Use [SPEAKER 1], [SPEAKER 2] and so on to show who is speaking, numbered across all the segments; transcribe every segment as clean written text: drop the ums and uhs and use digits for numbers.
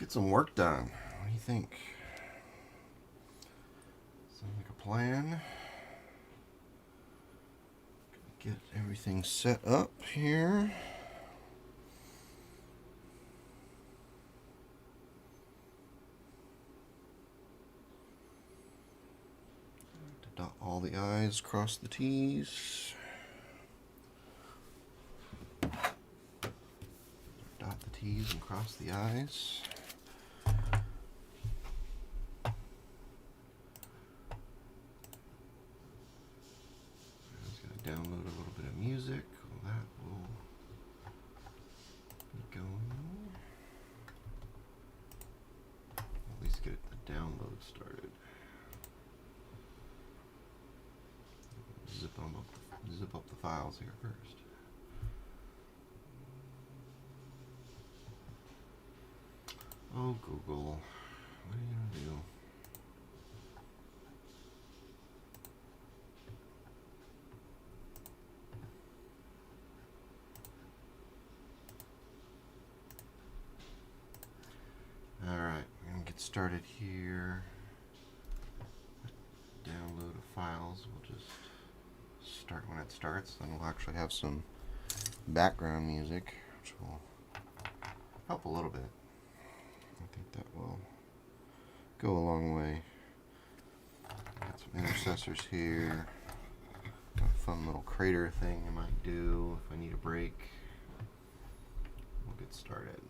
[SPEAKER 1] get some work done. What do you think? Sounds like a plan. Get everything set up here. Dot all the I's, cross the T's. Dot the T's and cross the I's. Download a little bit of music. Well, that will be going. At least get the download started. Zip up the files here first. Oh, Google, what are you gonna do? Alright, we're going to get started here. Download of files. We'll just start when it starts. Then we'll actually have some background music, which will help a little bit. I think that will go a long way. Got some intercessors here. Got a fun little crater thing I might do if I need a break. We'll get started.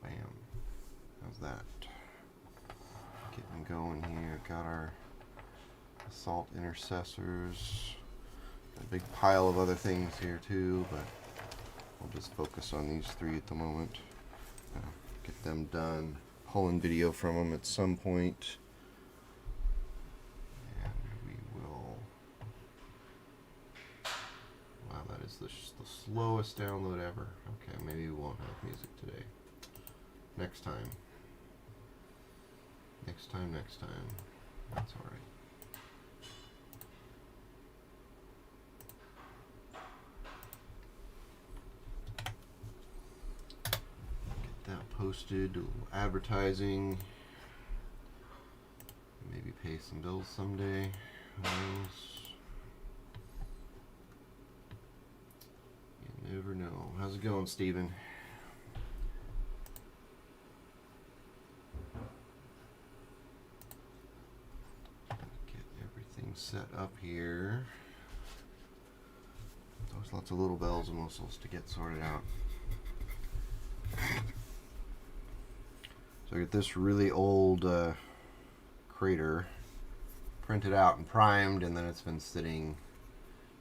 [SPEAKER 1] Bam. How's that? Getting going here. Got our assault intercessors. Got a big pile of other things here too, but we'll just focus on these three at the moment. Get them done. Pulling video from them at some point. And we will... Wow, that is the slowest download ever. Okay, maybe we won't have music today. Next time. Next time. That's alright. Get that posted, do a little advertising. Maybe pay some bills someday. Who knows? You never know. How's it going, Steven? Set up here. There's lots of little bells and whistles to get sorted out. So I get this really old crater printed out and primed, and then it's been sitting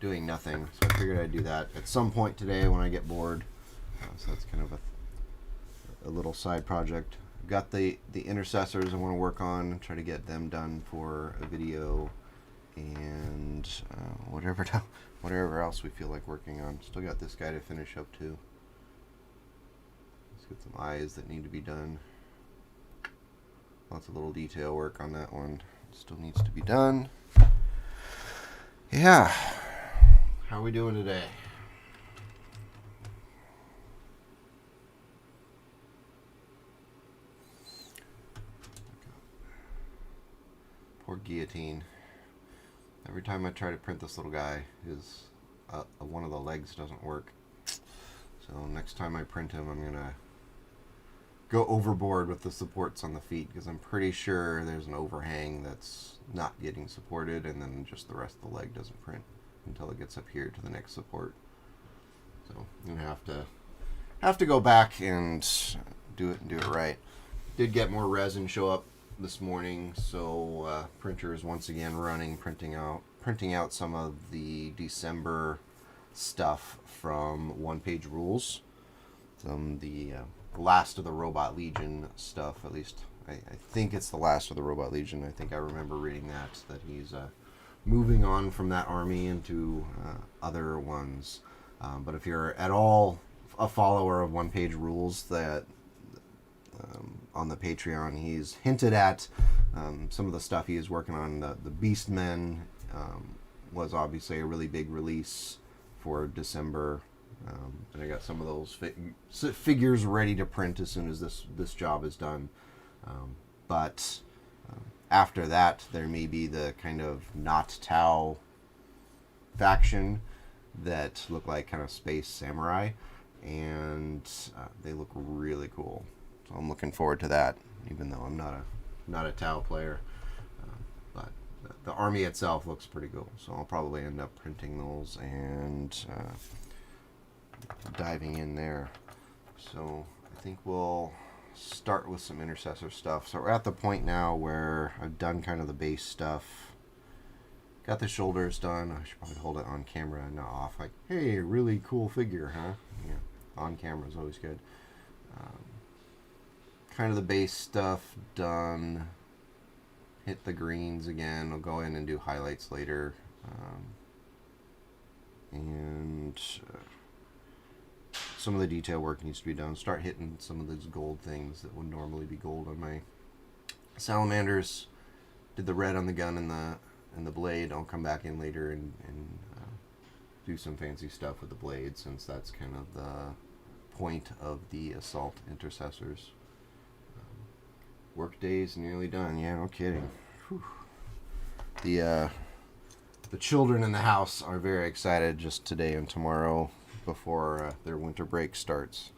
[SPEAKER 1] doing nothing. So I figured I'd do that at some point today when I get bored. So that's kind of a little side project. I've got the intercessors I want to work on, try to get them done for a video. And whatever else we feel like working on. Still got this guy to finish up too. Let's get some eyes that need to be done. Lots of little detail work on that one. Still needs to be done. Yeah. How are we doing today? Poor guillotine. Every time I try to print this little guy, one of the legs doesn't work. So next time I print him, I'm going to go overboard with the supports on the feet, because I'm pretty sure there's an overhang that's not getting supported, and then just the rest of the leg doesn't print until it gets up here to the next support. So I'm going to have to go back and do it right. Did get more resin show up this morning, so printer is once again running, printing out some of the December stuff from One Page Rules, the last of the Robot Legion stuff. At least I think it's the last of the Robot Legion. I think I remember reading that he's moving on from that army into other ones. But if you're at all a follower of One Page Rules, that on the Patreon, he's hinted at some of the stuff he is working on. The Beastmen was obviously a really big release for December. And I got some of those figures ready to print as soon as this job is done. But after that, there may be the kind of not Tau faction that look like kind of space samurai, and they look really cool. So I'm looking forward to that, even though I'm not a Tau player. But the army itself looks pretty cool, so I'll probably end up printing those and diving in there. So I think we'll start with some Intercessor stuff. So we're at the point now where I've done kind of the base stuff. Got the shoulders done. I should probably hold it on camera and not off. Like, hey, really cool figure, huh? Yeah, on camera is always good. Kind of the base stuff done. Hit the greens again. I'll go in and do highlights later. Some of the detail work needs to be done. Start hitting some of those gold things that would normally be gold on my salamanders. Did the red on the gun and the blade. I'll come back in later and do some fancy stuff with the blade, since that's kind of the point of the assault intercessors. Work day's nearly done. Yeah, no kidding. Whew. The children in the house are very excited just today and tomorrow before their winter break starts.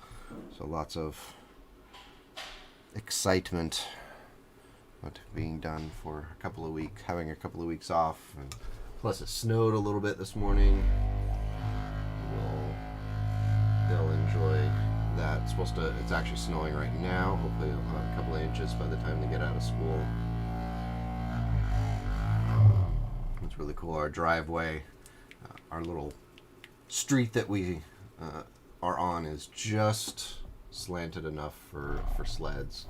[SPEAKER 1] So lots of excitement being done for a couple of weeks, having a couple of weeks off, and plus it snowed a little bit this morning. They'll enjoy that. It's actually snowing right now. Hopefully it'll have a couple of inches by the time they get out of school. It's really cool. Our driveway, our little street that we are on is just slanted enough for sleds,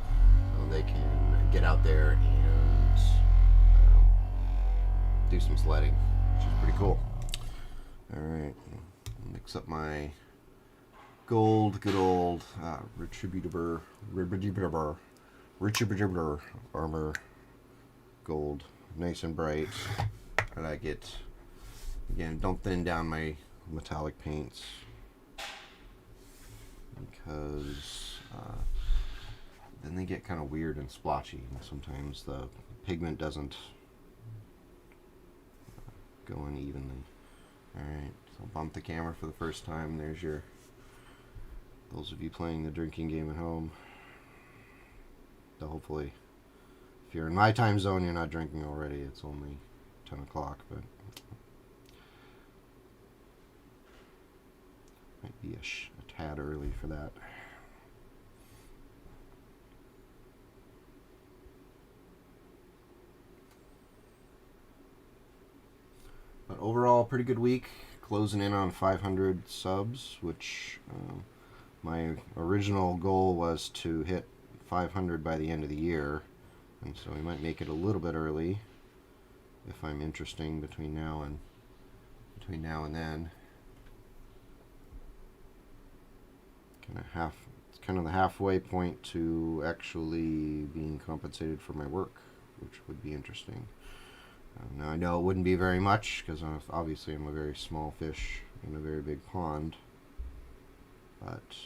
[SPEAKER 1] so they can get out there and do some sledding, which is pretty cool. Alright, mix up my gold, good old retributor armor gold, nice and bright. I like it. Again, don't thin down my metallic paints, because then they get kind of weird and splotchy, and sometimes the pigment doesn't go in evenly. Alright, so bump the camera for the first time. There's those of you playing the drinking game at home. So hopefully, if you're in my time zone, you're not drinking already. It's only 10 o'clock, but might be a tad early for that. But overall, pretty good week. Closing in on 500 subs, which my original goal was to hit 500 by the end of the year, and so we might make it a little bit early if I'm interesting between now and then. It's kind of the halfway point to actually being compensated for my work, which would be interesting. Now I know it wouldn't be very much, because obviously I'm a very small fish in a very big pond, but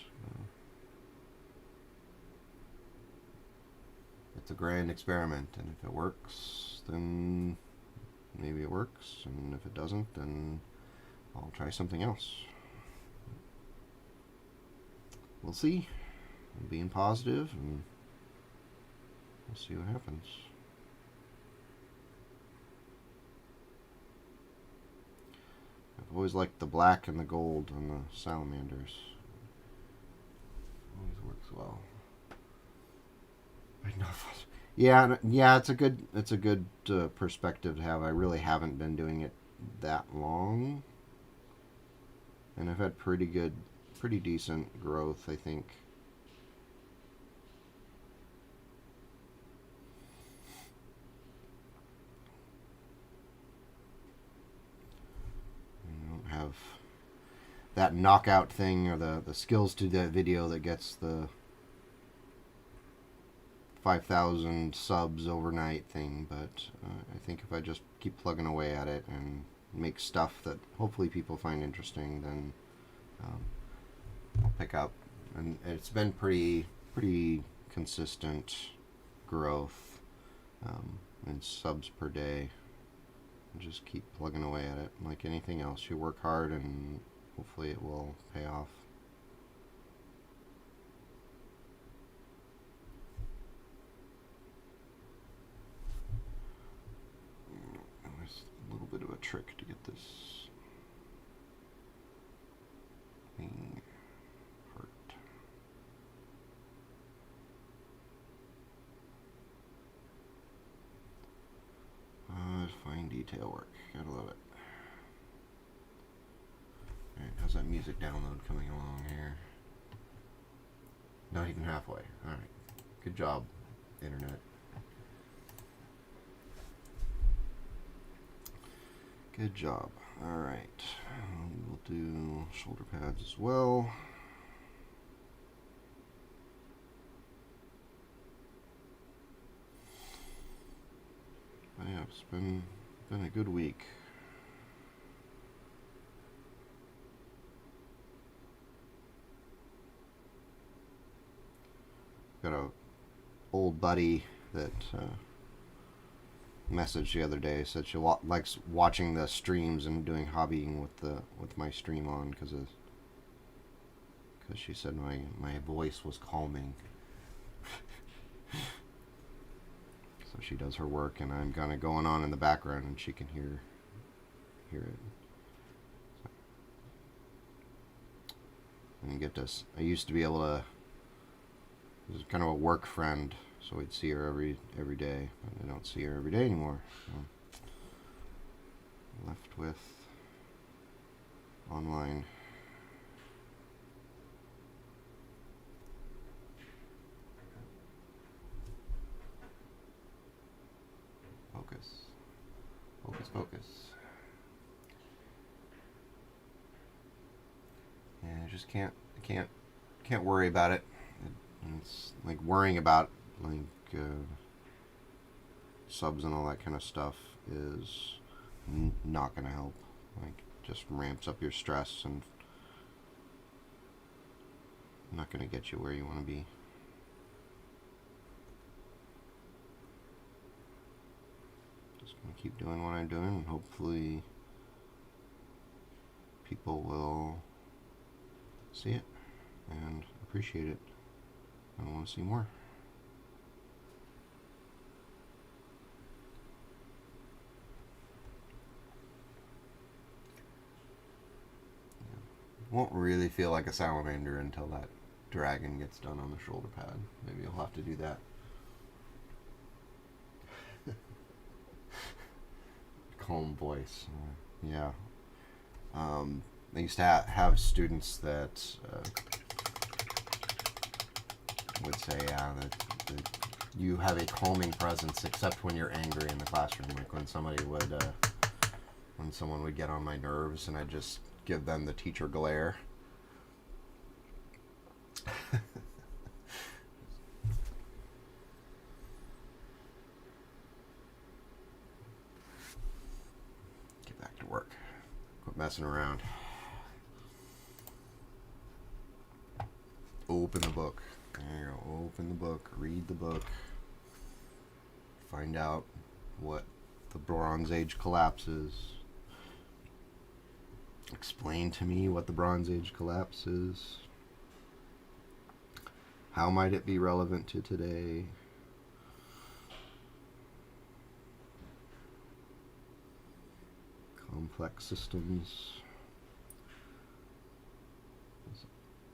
[SPEAKER 1] it's a grand experiment, and if it works, then maybe it works, and if it doesn't, then I'll try something else. We'll see. I'm being positive, and we'll see what happens. I've always liked the black and the gold on the salamanders. Always works well. Yeah, it's a good perspective to have. I really haven't been doing it that long, and I've had pretty decent growth, I think. I don't have that knockout thing or the skills to that video that gets the 5,000 subs overnight thing, but I think if I just keep plugging away at it and make stuff that hopefully people find interesting, then I'll pick up, and it's been pretty consistent growth in subs per day. Just keep plugging away at it. Like anything else, you work hard and hopefully it will pay off. There's a little bit of a trick to get this thing hurt. Fine detail work. Gotta love it. Alright, how's that music download coming along here? Not even halfway. Alright. Good job, Internet. Good job. Alright. We'll do shoulder pads as well. But yeah, it's been a good week. Got a old buddy that messaged the other day, said she likes watching the streams and doing hobbying with my stream on because she said my voice was calming. So she does her work, and I'm kind of going on in the background, and she can hear it. So, and you get this. I used to be able to. This is kind of a work friend, so we'd see her every day. But I don't see her every day anymore. So left with online. Focus. Focus, focus. Yeah, I just can't worry about it. It's like worrying about like subs and all that kind of stuff is not going to help. Like, just ramps up your stress and not going to get you where you want to be. Just going to keep doing what I'm doing, and hopefully people will see it and appreciate it. I want to see more. Won't really feel like a salamander until that dragon gets done on the shoulder pad. Maybe you'll have to do that. Calm voice. Yeah. I used to have students that would say, that you have a calming presence, except when you're angry in the classroom. Like when somebody would, when someone would get on my nerves, and I'd just give them the teacher glare. Get back to work. Quit messing around. Open the book. There you go. Open the book. Read the book. Find out what the Bronze Age collapse is. Explain to me what the Bronze Age collapse is. How might it be relevant to today? Complex systems.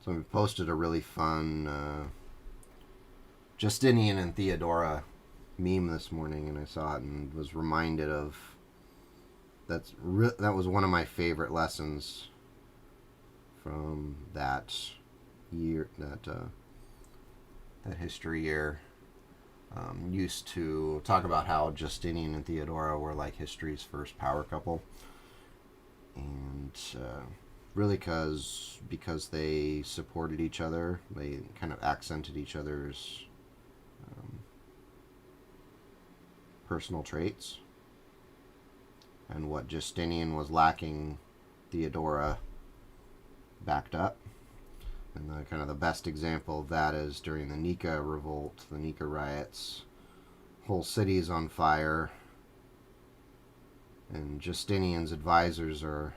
[SPEAKER 1] So we posted a really fun Justinian and Theodora meme this morning, and I saw it and was reminded of that was one of my favorite lessons from that year, that history year. Used to talk about how Justinian and Theodora were like history's first power couple, and really because they supported each other, they kind of accented each other's personal traits. And what Justinian was lacking, Theodora backed up. And the kind of the best example of that is during the Nika revolt, the Nika riots. Whole cities on fire, and Justinian's advisors are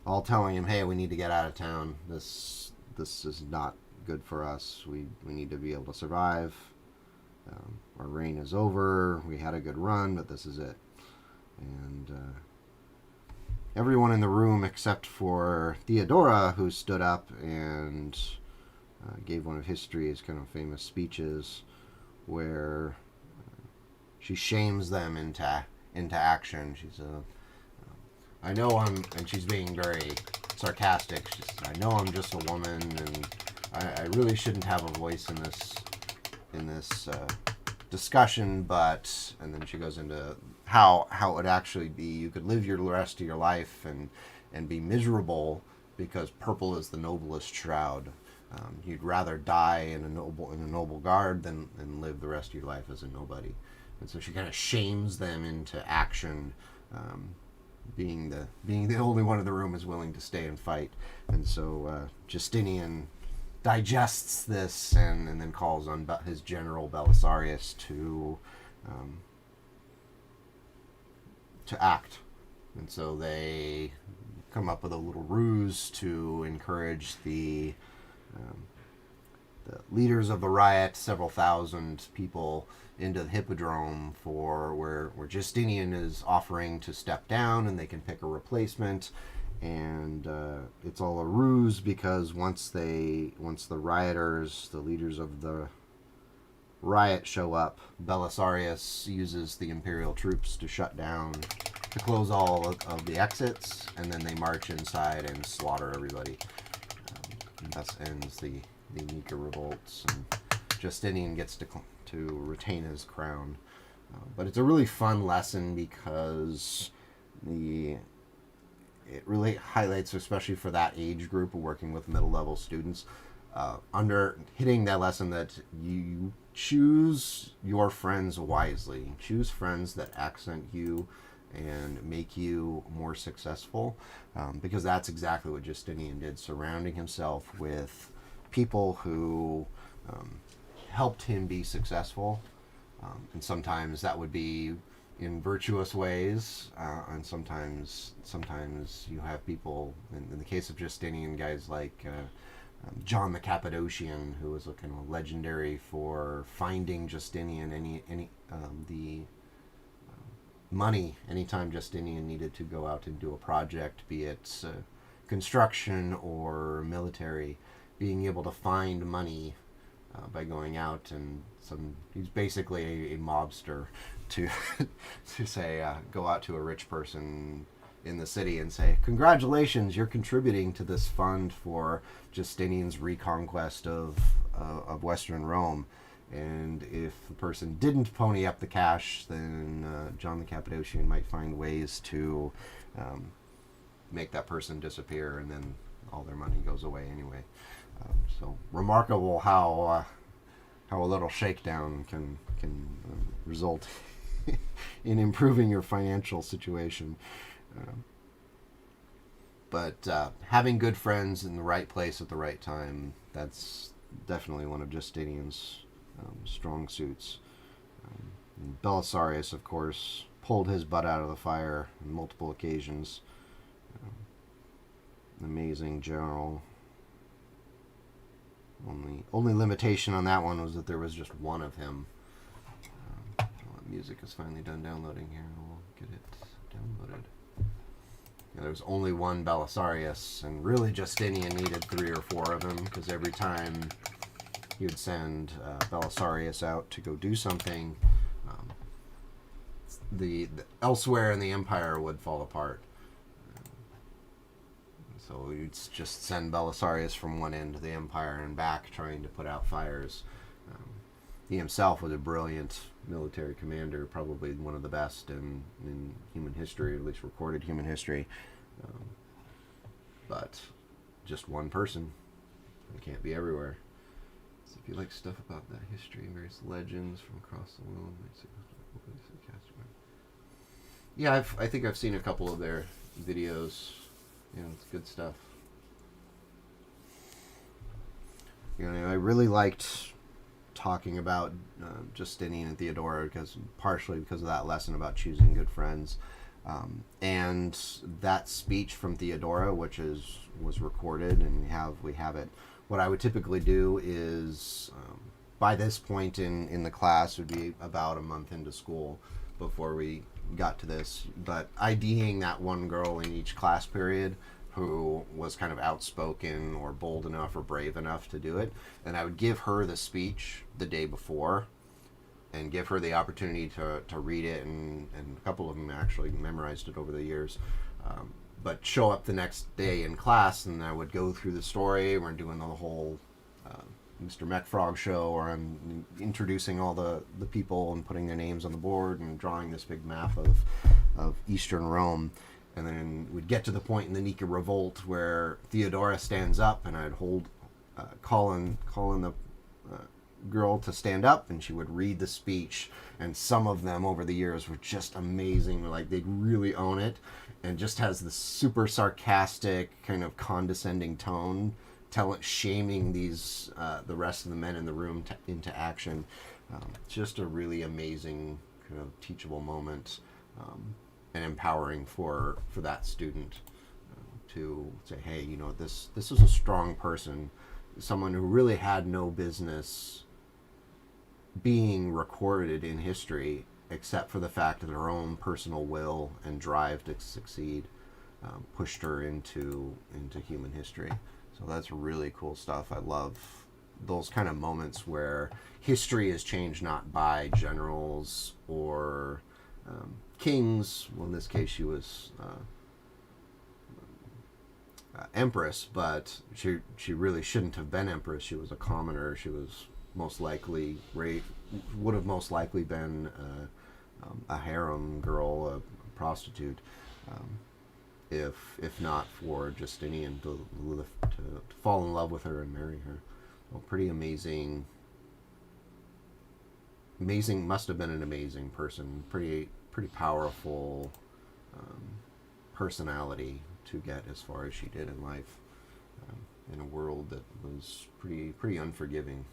[SPEAKER 1] all telling him, "Hey, we need to get out of town. This is not good for us. We need to be able to survive. Our reign is over. We had a good run, but this is it." And everyone in the room except for Theodora, who stood up and gave one of history's kind of famous speeches, where she shames them into action. She's I know I'm, and she's being very sarcastic. She says, "I know I'm just a woman, and I really shouldn't have a voice in this discussion." But, and then she goes into how it would actually be. You could live your rest of your life and be miserable because purple is the noblest shroud. You'd rather die in a noble guard than live the rest of your life as a nobody. And so she kind of shames them into action, being the only one in the room is willing to stay and fight. And so Justinian digests this and then calls on his general Belisarius to act. And so they come up with a little ruse to encourage the leaders of the riot, several thousand people, into the Hippodrome for where Justinian is offering to step down and they can pick a replacement. And it's all a ruse because once the rioters, the leaders of the riot show up, Belisarius uses the Imperial troops to close all of the exits, and then they march inside and slaughter everybody. And thus ends the Nika revolts, and Justinian gets to retain his crown. But it's a really fun lesson because it really highlights, especially for that age group of working with middle level students, under hitting that lesson that you choose your friends wisely. Choose friends that accent you and make you more successful, because that's exactly what Justinian did, surrounding himself with people who helped him be successful, and sometimes that would be in virtuous ways, and sometimes you have people, in the case of Justinian, guys like John the Cappadocian, who was a kind of legendary for finding Justinian the money anytime Justinian needed to go out and do a project, be it construction or military, being able to find money by going out, and he's basically a mobster to say, go out to a rich person in the city and say, "Congratulations, you're contributing to this fund for Justinian's reconquest of Western Rome." And if the person didn't pony up the cash, then John the Cappadocian might find ways to make that person disappear, and then all their money goes away anyway. So remarkable how a little shakedown can result in improving your financial situation. But having good friends in the right place at the right time, that's definitely one of Justinian's strong suits. Belisarius, of course, pulled his butt out of the fire on multiple occasions. An amazing general. Only limitation on that one was that there was just one of him. Music is finally done downloading here. We'll get it downloaded. Yeah, there was only one Belisarius, and really Justinian needed 3 or 4 of them, because every time he would send Belisarius out to go do something, the elsewhere in the empire would fall apart. So you'd just send Belisarius from one end of the empire and back, trying to put out fires. He himself was a brilliant military commander, probably one of the best in human history, at least recorded human history. But just one person. It can't be everywhere. So if you like stuff about that history, various legends from across the world, yeah, I think I've seen a couple of their videos. Yeah, it's good stuff. I really liked talking about Justinian and Theodora partially because of that lesson about choosing good friends. And that speech from Theodora, which was recorded, and we have it. What I would typically do is, by this point in the class, would be about a month into school before we got to this, but IDing that one girl in each class period who was kind of outspoken or bold enough or brave enough to do it, and I would give her the speech the day before and give her the opportunity to read it, and a couple of them actually memorized it over the years, but show up the next day in class, and I would go through the story. We're doing the whole Mr. Mechfrog show, or I'm introducing all the people and putting their names on the board and drawing this big map of Eastern Rome. And then we'd get to the point in the Nika Revolt where Theodora stands up, and I'd call in the girl to stand up, and she would read the speech. And some of them over the years were just amazing. Like, they'd really own it, and just has this super sarcastic, kind of condescending tone, shaming these the rest of the men in the room into action. Just a really amazing kind of teachable moment. And empowering for that student to say, hey, this is a strong person, someone who really had no business being recorded in history, except for the fact that her own personal will and drive to succeed pushed her into human history. So that's really cool stuff. I love those kind of moments where history is changed not by generals or kings. Well, in this case, she was empress, but she really shouldn't have been empress. She was a commoner. She was would have most likely been a harem girl, a prostitute, if not for Justinian to fall in love with her and marry her. Well, pretty amazing. Must have been an amazing person. Pretty powerful personality to get as far as she did in life, in a world that was pretty unforgiving.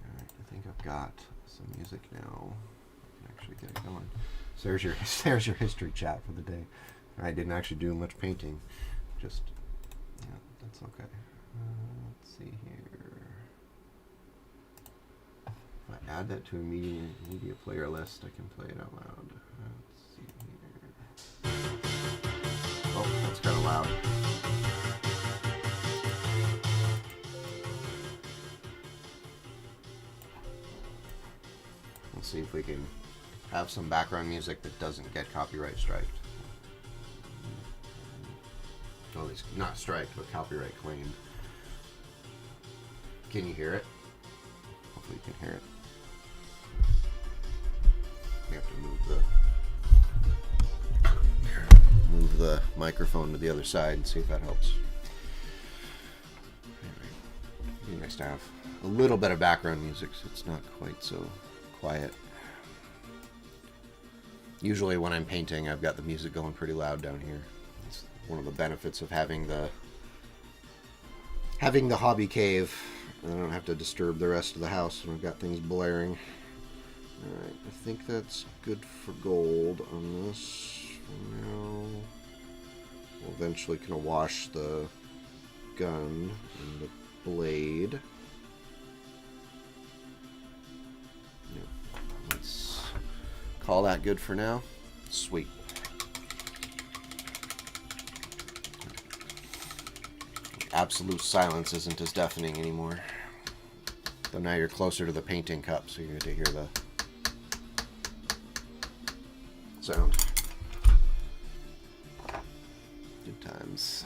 [SPEAKER 1] All right, I think I've got some music now. I can actually get it going. So there's your history chat for the day. I didn't actually do much painting. Just, that's okay. Let's see here. If I add that to a media player list, I can play it out loud. Let's see here. Oh, that's kind of loud. Let's see if we can have some background music that doesn't get copyright striked. Well, at least not striked, but copyright claimed. Can you hear it? Hopefully you can hear it. We have to move the microphone to the other side and see if that helps. Anyway, it'd be nice to have a little bit of background music so it's not quite so quiet. Usually when I'm painting, I've got the music going pretty loud down here. It's one of the benefits of having the hobby cave. I don't have to disturb the rest of the house when I've got things blaring. Alright, I think that's good for gold on this for now. We'll eventually kind of wash the gun and the blade. Yep. Let's call that good for now. Sweet. Absolute silence isn't as deafening anymore. So now you're closer to the painting cup, so you get to hear the sound. Good times.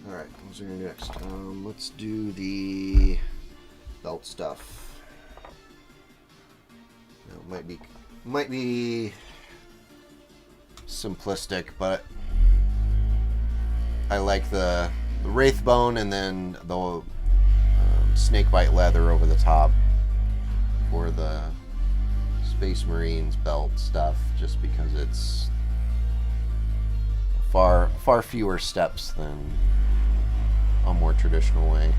[SPEAKER 1] Alright, what's we gonna do next? Let's do the belt stuff. Now, might be simplistic, but I like the Ragebone and then the snakebite leather over the top for the Space Marines belt stuff, just because it's far fewer steps than a more traditional way.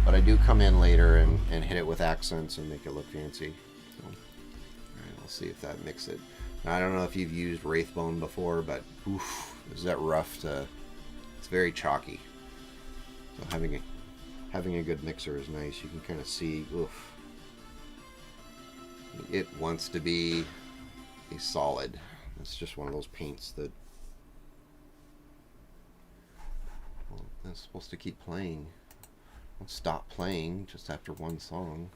[SPEAKER 1] But I do come in later and hit it with accents and make it look fancy. So, alright, we'll see if that makes it. Now, I don't know if you've used Ragebone before, but oof, is that rough to... It's very chalky. So having a good mixer is nice. You can kind of see, oof. It wants to be a solid. It's just one of those paints that... Well, it's supposed to keep playing. Don't stop playing just after one song.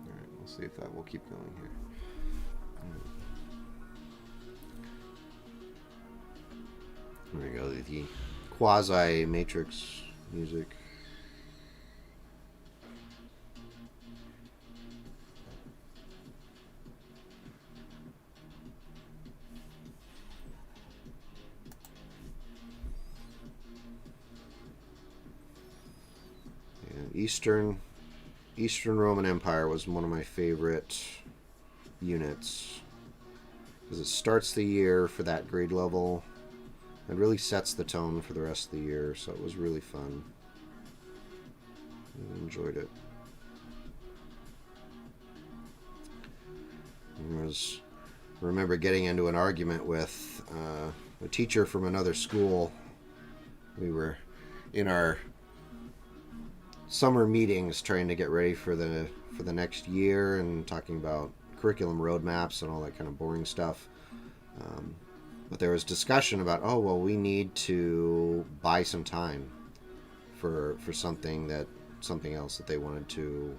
[SPEAKER 1] Alright, we'll see if that will keep going here. There we go, the quasi-matrix music. Eastern Roman Empire was one of my favorite units because it starts the year for that grade level. It really sets the tone for the rest of the year, so it was really fun. I enjoyed it. I remember getting into an argument with a teacher from another school. We were in our summer meetings trying to get ready for the next year and talking about curriculum roadmaps and all that kind of boring stuff. But there was discussion about, oh, well, we need to buy some time for something else that they wanted to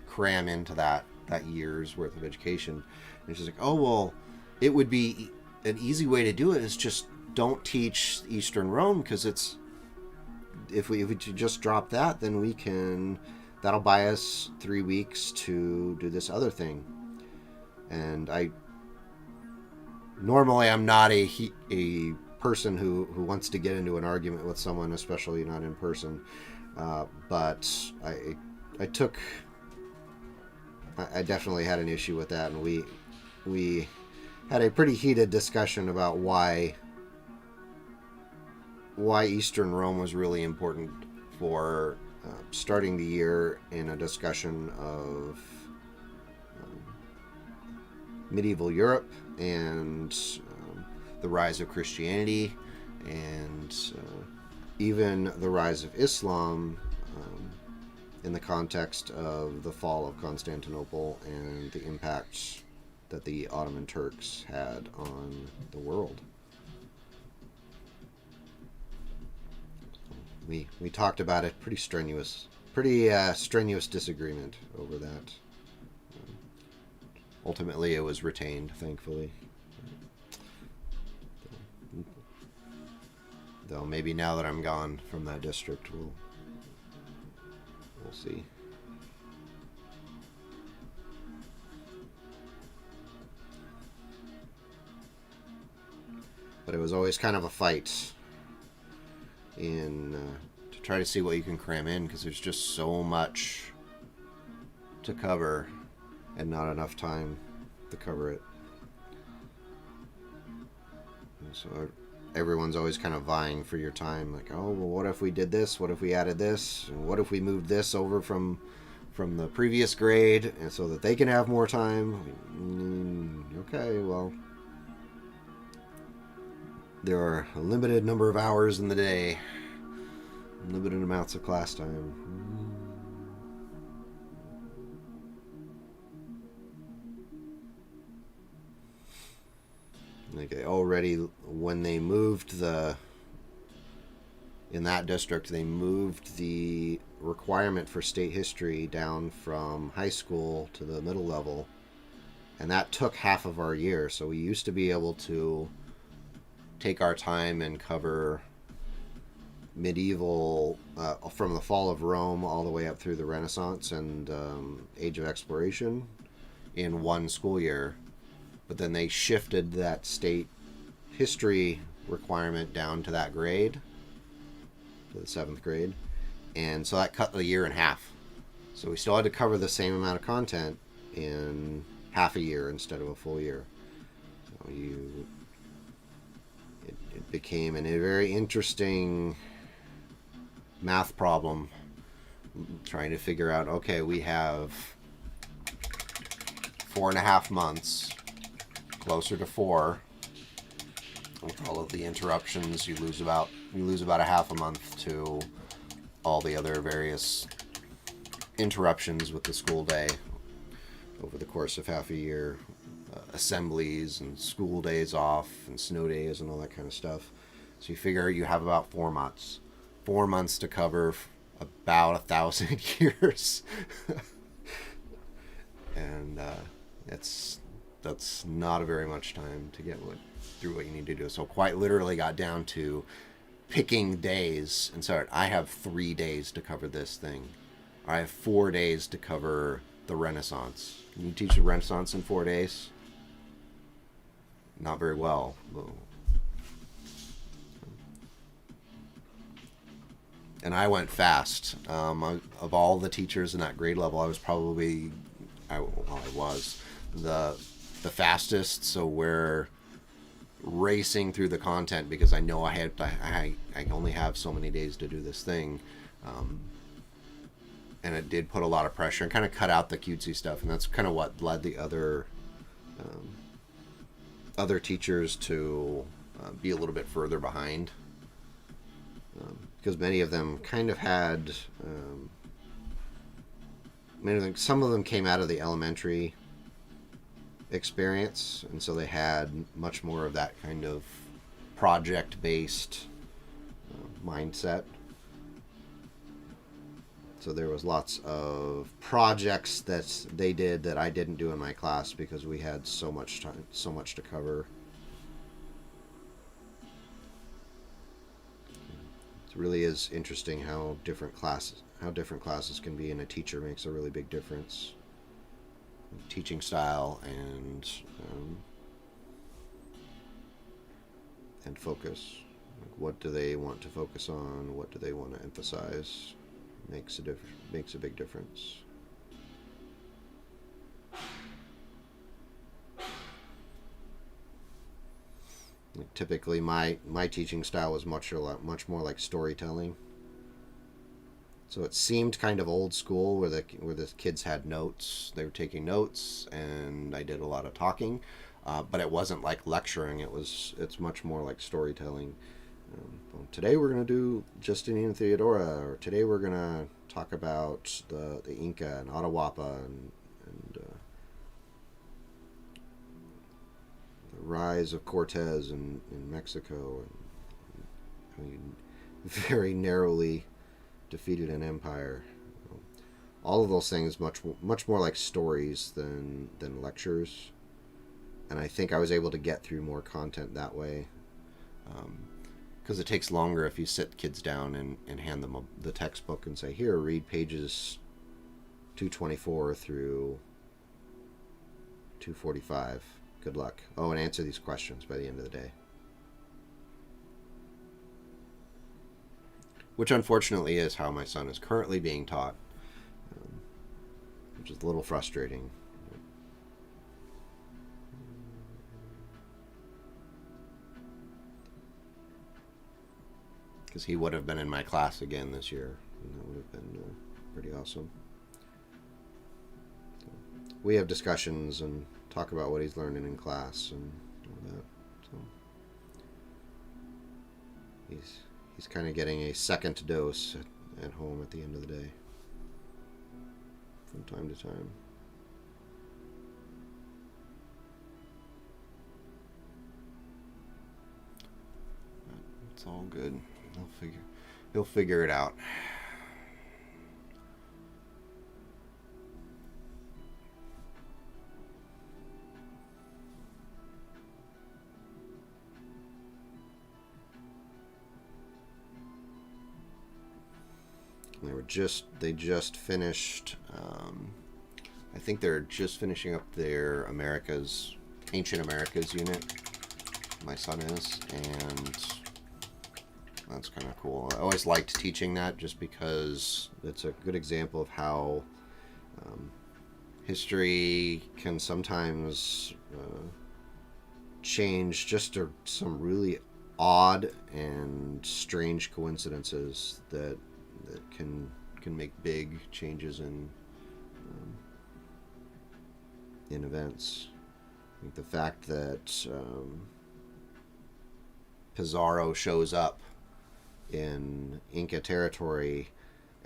[SPEAKER 1] cram into that year's worth of education. And she's like, oh, well, it would be an easy way to do it is just don't teach Eastern Rome, because it's if we just drop that, then that'll buy us 3 weeks to do this other thing. And normally I'm not a person who wants to get into an argument with someone, especially not in person. But I definitely had an issue with that, and we had a pretty heated discussion about why Eastern Rome was really important for starting the year in a discussion of medieval Europe and the rise of Christianity and even the rise of Islam in the context of the fall of Constantinople and the impact that the Ottoman Turks had on the world. We talked about it. Pretty strenuous disagreement over that. Ultimately, it was retained, thankfully. Though maybe now that I'm gone from that district, we'll see. But it was always kind of a fight to try to see what you can cram in, because there's just so much to cover and not enough time to cover it. And so everyone's always kind of vying for your time, like, oh, well, what if we did this? What if we added this? And what if we moved this over from the previous grade, and so that they can have more time? Okay, well, there are a limited number of hours in the day, limited amounts of class time. Like, already when they moved in that district, they moved the requirement for state history down from high school to the middle level, and that took half of our year. So we used to be able to take our time and cover medieval from the fall of Rome all the way up through the Renaissance and Age of Exploration in one school year. But then they shifted that state history requirement down to that grade, to the 7th grade, and so that cut the year in half. So we still had to cover the same amount of content in half a year instead of a full year. So it became a very interesting math problem, trying to figure out, okay, we have 4.5 months, closer to 4. With all of the interruptions, you lose about a half a month to all the other various interruptions with the school day over the course of half a year, assemblies and school days off and snow days and all that kind of stuff. So you figure you have about 4 months. 4 months to cover about 1,000 years. And that's not a very much time to get through what you need to do. So quite literally got down to picking days and said, I have 3 days to cover this thing. I have 4 days to cover the Renaissance. Can you teach the Renaissance in 4 days? Not very well. And I went fast. Of all the teachers in that grade level, I was probably, I was the fastest. So we're racing through the content because I know I only have so many days to do this thing. And it did put a lot of pressure and kind of cut out the cutesy stuff. And that's kind of what led the other teachers to be a little bit further behind. Because many of them kind of had, some of them came out of the elementary experience, and so they had much more of that kind of project-based mindset. So there was lots of projects that they did that I didn't do in my class because we had so much time, so much to cover. It really is interesting how different classes can be, and a teacher makes a really big difference. Teaching style and focus. Like, what do they want to focus on? What do they want to emphasize? Makes a big difference. Like, typically, my teaching style was much more like storytelling. So it seemed kind of old school, where the kids had notes. They were taking notes, and I did a lot of talking, but it wasn't like lecturing. It's much more like storytelling. Today we're going to do Justinian and Theodora, or today we're going to talk about the Inca and Atahualpa and the rise of Cortez in Mexico, and very narrowly defeated an empire. All of those things much more like stories than lectures, and I think I was able to get through more content that way. Because it takes longer if you sit kids down and hand them the textbook and say, here, read pages 224 through 245. Good luck. Oh, and answer these questions by the end of the day. Which unfortunately is how my son is currently being taught, which is a little frustrating. Because he would have been in my class again this year, and that would have been pretty awesome. So we have discussions and talk about what he's learning in class and all that. So he's kind of getting a second dose at home at the end of the day, from time to time. It's all good. He'll figure it out. They just finished. I think they're just finishing up their Ancient Americas unit. My son is, and that's kind of cool. I always liked teaching that just because it's a good example of how History can sometimes change just to some really odd and strange coincidences that can make big changes in events. I think the fact that Pizarro shows up in Inca territory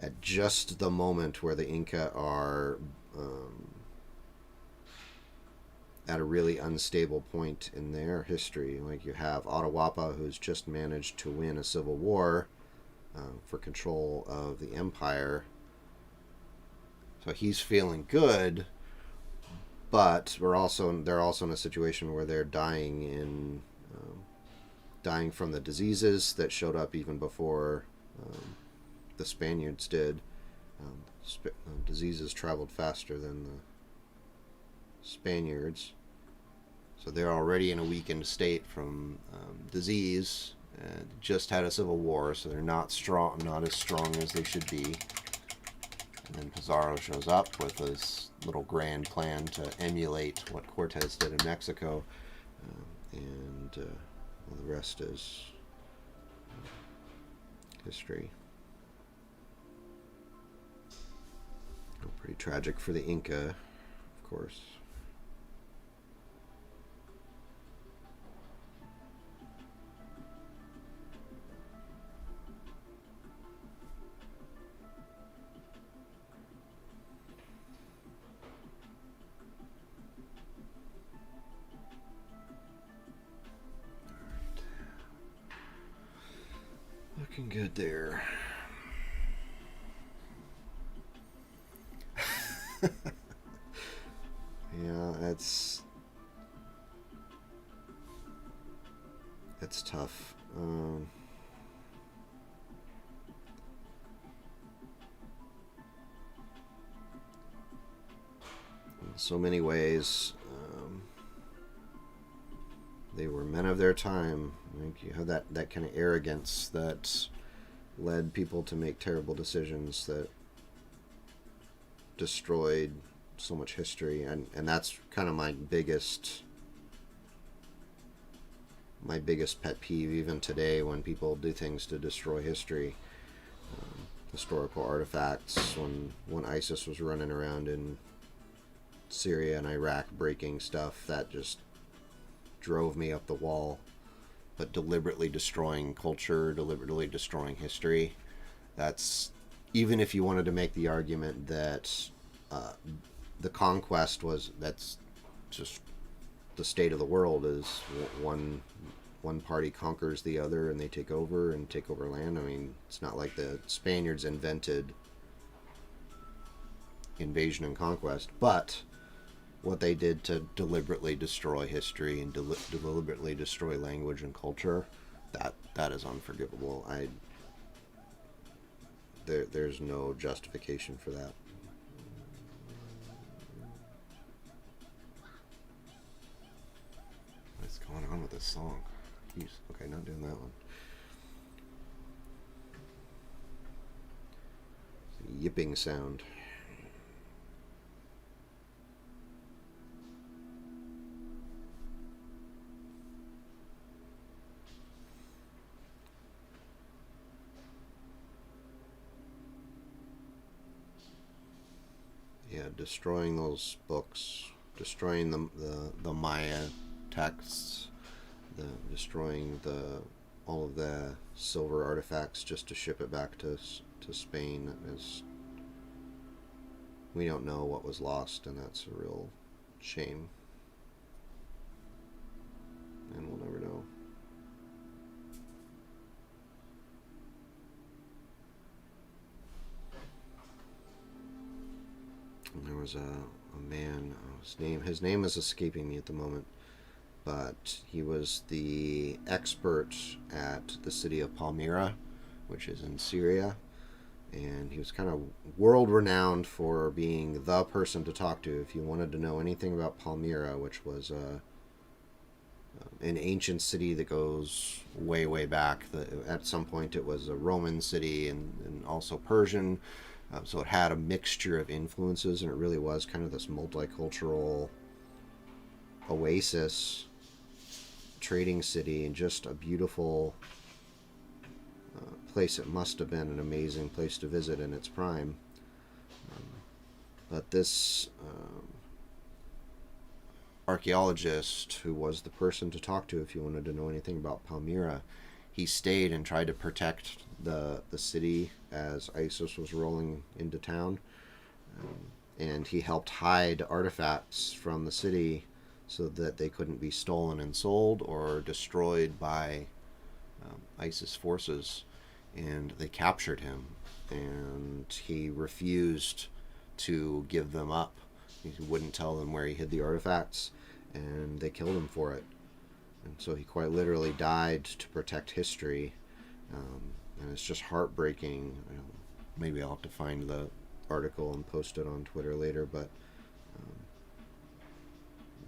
[SPEAKER 1] at just the moment where the Inca are at a really unstable point in their history. Like, you have Atahualpa, who's just managed to win a civil war for control of the empire. So he's feeling good, but they're also in a situation where they're dying from the diseases that showed up even before the Spaniards did. Diseases traveled faster than the Spaniards, so they're already in a weakened state from disease. Just had a civil war, so they're not as strong as they should be. And then Pizarro shows up with this little grand plan to emulate what Cortez did in Mexico, and well, the rest is history. Pretty tragic for the Inca, of course. Looking good there. Yeah, it's tough. In so many ways, they were men of their time. Like, you have that kind of arrogance that led people to make terrible decisions that destroyed so much history, and that's kind of my biggest pet peeve even today, when people do things to destroy history, historical artifacts. When ISIS was running around in Syria and Iraq breaking stuff, that just drove me up the wall. But deliberately destroying culture, deliberately destroying history, that's, even if you wanted to make the argument that the conquest that's just the state of the world, is one party conquers the other and they take over land. I mean, it's not like the Spaniards invented invasion and conquest, but what they did to deliberately destroy history and deliberately destroy language and culture, that is unforgivable. There's no justification for that. What's going on with this song? Jeez. Okay, not doing that one. It's a yipping sound. Yeah, destroying those books, destroying the Maya texts, destroying all of the silver artifacts just to ship it back to Spain. We don't know what was lost, and that's a real shame. And we'll never know. And there was a man, his name is escaping me at the moment, but he was the expert at the city of Palmyra, which is in Syria, and he was kind of world-renowned for being the person to talk to if you wanted to know anything about Palmyra, which was an ancient city that goes way, way back. At some point it was a Roman city and also Persian, So it had a mixture of influences, and it really was kind of this multicultural oasis trading city, and just a beautiful place. It must have been an amazing place to visit in its prime. But this archaeologist, who was the person to talk to if you wanted to know anything about Palmyra, he stayed and tried to protect the city as ISIS was rolling into town. And he helped hide artifacts from the city so that they couldn't be stolen and sold or destroyed by ISIS forces. And they captured him, and he refused to give them up. He wouldn't tell them where he hid the artifacts, and they killed him for it. And so he quite literally died to protect history. And it's just heartbreaking. Maybe I'll have to find the article and post it on Twitter later, but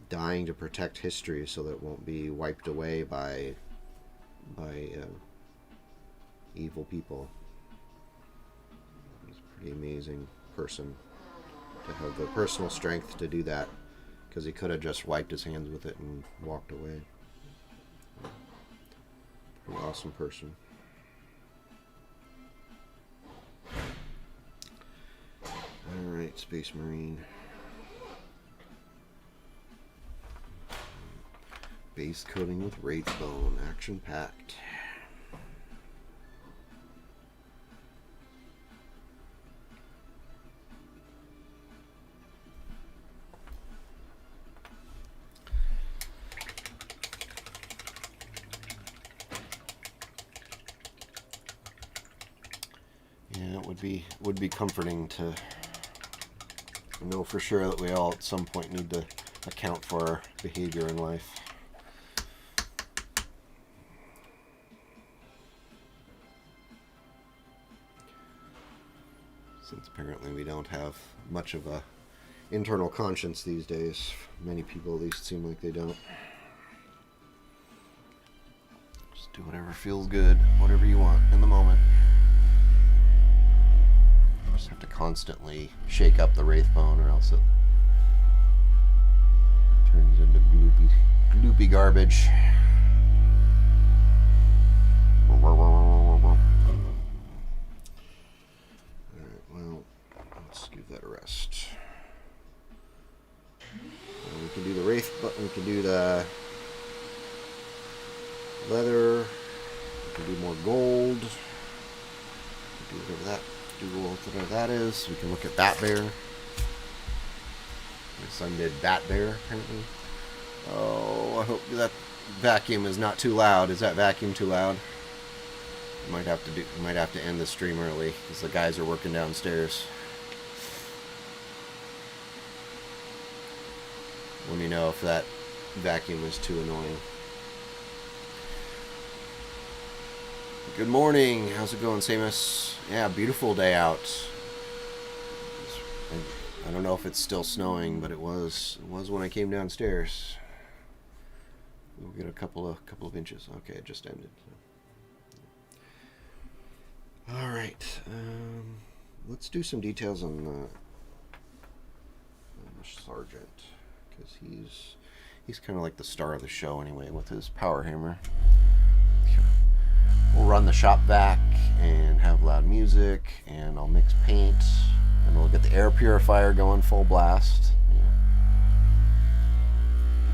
[SPEAKER 1] dying to protect history so that it won't be wiped away by evil people. He's a pretty amazing person to have the personal strength to do that, because he could have just wiped his hands with it and walked away. Pretty awesome person. Alright, Space Marine. Base coating with Ragebone, action packed. Yeah, it would be comforting to know for sure that we all at some point need to account for our behavior in life. Since apparently we don't have much of a internal conscience these days. Many people at least seem like they don't. Just do whatever feels good, whatever you want in the moment. You just have to constantly shake up the Wraithbone, or else it turns into gloopy garbage. Alright, well, let's give that a rest. We can do the Wraith, but we can do the leather. We can do more gold. We can do whatever that is. We can look at Bat Bear. My son did Bat Bear, apparently. Oh, I hope that vacuum is not too loud. Is that vacuum too loud? Might have to end the stream early because the guys are working downstairs. Let me know if that vacuum is too annoying. Good morning. How's it going, Samus? Yeah, beautiful day out. I don't know if it's still snowing, but it was when I came downstairs. We'll get a couple of inches. Okay, it just ended. So. All right. Let's do some details on the Sergeant. Because he's kind of like the star of the show anyway with his power hammer. We'll run the shop vac and have loud music, and I'll mix paint, and we'll get the air purifier going full blast.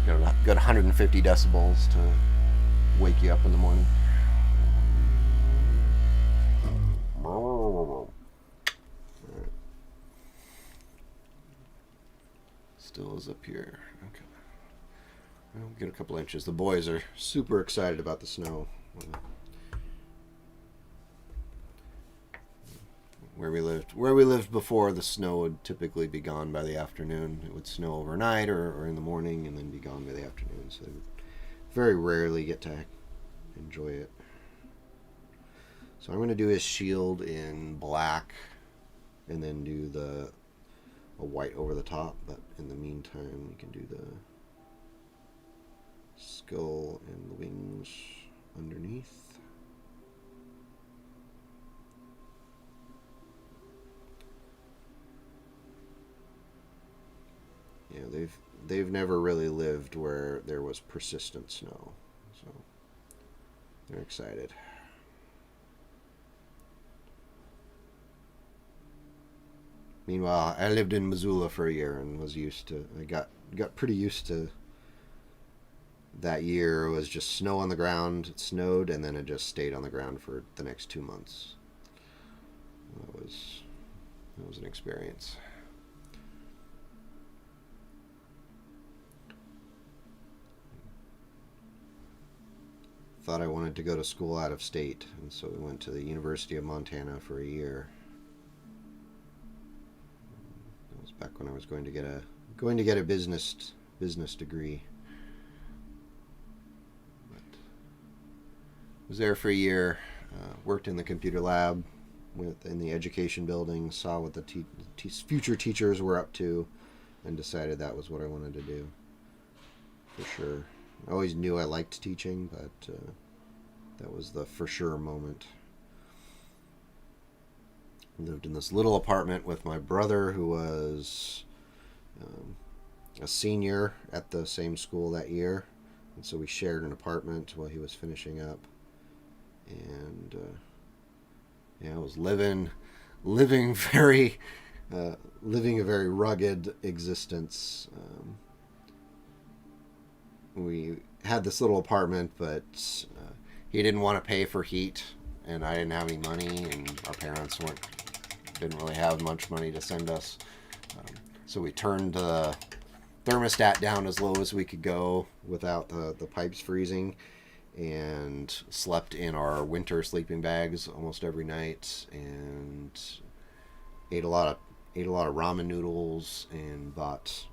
[SPEAKER 1] Got a good 150 decibels to wake you up in the morning. All right. Still is up here. Okay. We'll get a couple inches. The boys are super excited about the snow. Where we lived before, the snow would typically be gone by the afternoon. It would snow overnight or in the morning and then be gone by the afternoon. So they would very rarely get to enjoy it. So I'm going to do his shield in black and then do a white over the top. But in the meantime, we can do the skull and the wings underneath. you know, they've never really lived where there was persistent snow, so they're excited. Meanwhile, I lived in Missoula for a year and was used to. I got pretty used to that year. It was just snow on the ground. It snowed, and then it just stayed on the ground for the next 2 months. That was an experience. Thought I wanted to go to school out of state, and so we went to the University of Montana for a year. That was back when I was going to get a business degree. But was there for a year. Worked in the computer lab, in the education building, saw what the future teachers were up to, and decided that was what I wanted to do. For sure. I always knew I liked teaching, but that was the for sure moment. I lived in this little apartment with my brother, who was a senior at the same school that year, and so we shared an apartment while he was finishing up. And I was living very living a very rugged existence. We had this little apartment, but he didn't want to pay for heat, and I didn't have any money, and our parents didn't really have much money to send us. So we turned the thermostat down as low as we could go without the pipes freezing, and slept in our winter sleeping bags almost every night, and ate a lot of ramen noodles, and bought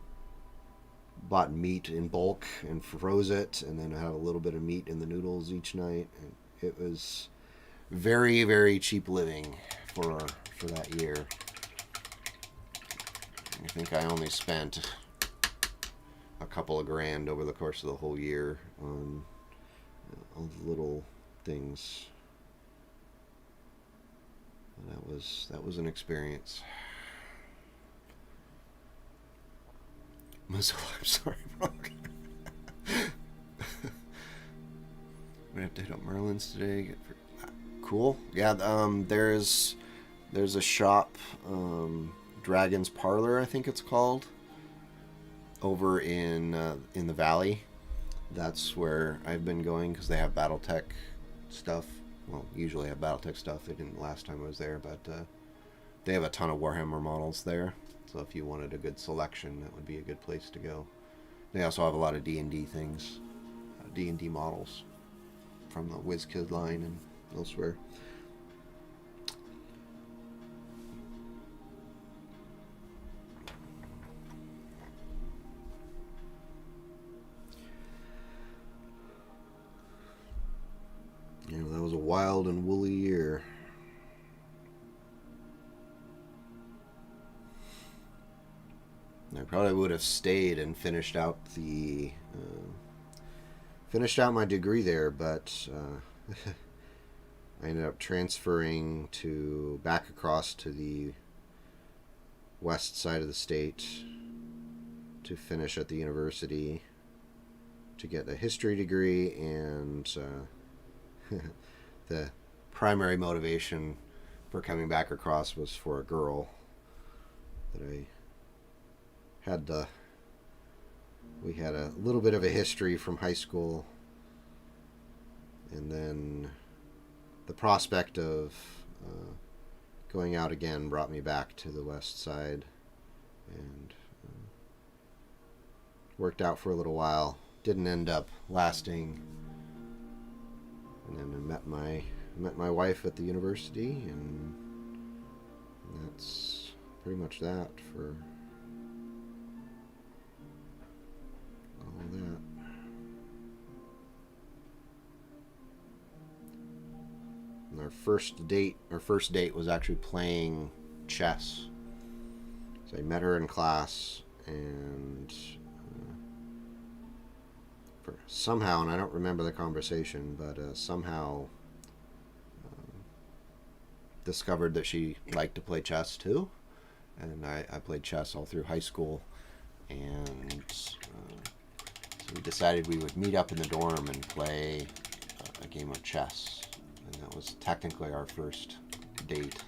[SPEAKER 1] meat in bulk and froze it, and then had a little bit of meat in the noodles each night. And it was very, very cheap living for that year. I think I only spent a couple of grand over the course of the whole year on all the little things. That was an experience. Missoula, I'm sorry, bro. We have to hit up Merlin's today. Cool. Yeah. There's a shop, Dragon's Parlor, I think it's called, over in the valley. That's where I've been going because they have Battletech stuff. Well, usually have Battletech stuff. They didn't last time I was there, but they have a ton of Warhammer models there. So if you wanted a good selection, that would be a good place to go. They also have a lot of D&D things, D&D models from the WizKid line and elsewhere. Yeah, that was a wild and woolly year. I probably would have stayed and finished out my degree there, but I ended up transferring back across to the west side of the state to finish at the university to get a history degree, and the primary motivation for coming back across was for a girl that we had a little bit of a history from high school, and then the prospect of going out again brought me back to the west side, and worked out for a little while. Didn't end up lasting, and then I met my wife at the university, and that's pretty much that for all that. And our first date was actually playing chess. So I met her in class, and somehow, and I don't remember the conversation, but somehow discovered that she liked to play chess too. And I played chess all through high school. and so we decided we would meet up in the dorm and play a game of chess, and that was technically our first date,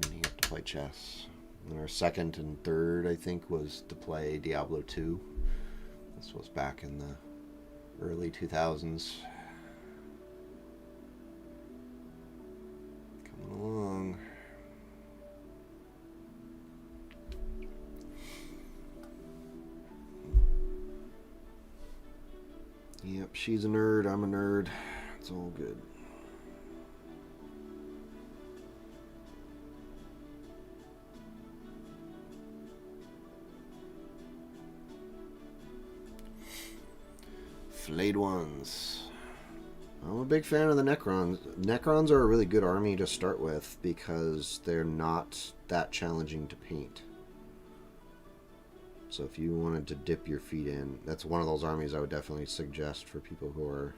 [SPEAKER 1] meeting up to play chess. And our second and third, I think, was to play Diablo 2. This was back in the early 2000s. Coming along. Yep, she's a nerd, I'm a nerd. It's all good. Flayed ones. I'm a big fan of the Necrons. Necrons are a really good army to start with because they're not that challenging to paint. So if you wanted to dip your feet in, that's one of those armies I would definitely suggest for people who are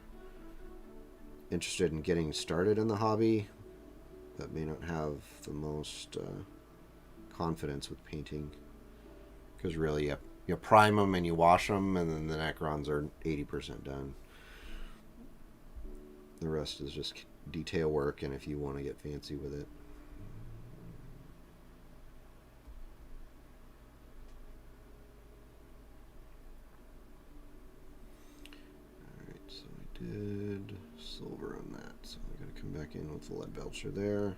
[SPEAKER 1] interested in getting started in the hobby but may not have the most confidence with painting. Because really, you prime them and you wash them, and then the Necrons are 80% done. The rest is just detail work, and if you want to get fancy with it. Alright, so we did silver on that, so we got to come back in with the lead belcher there.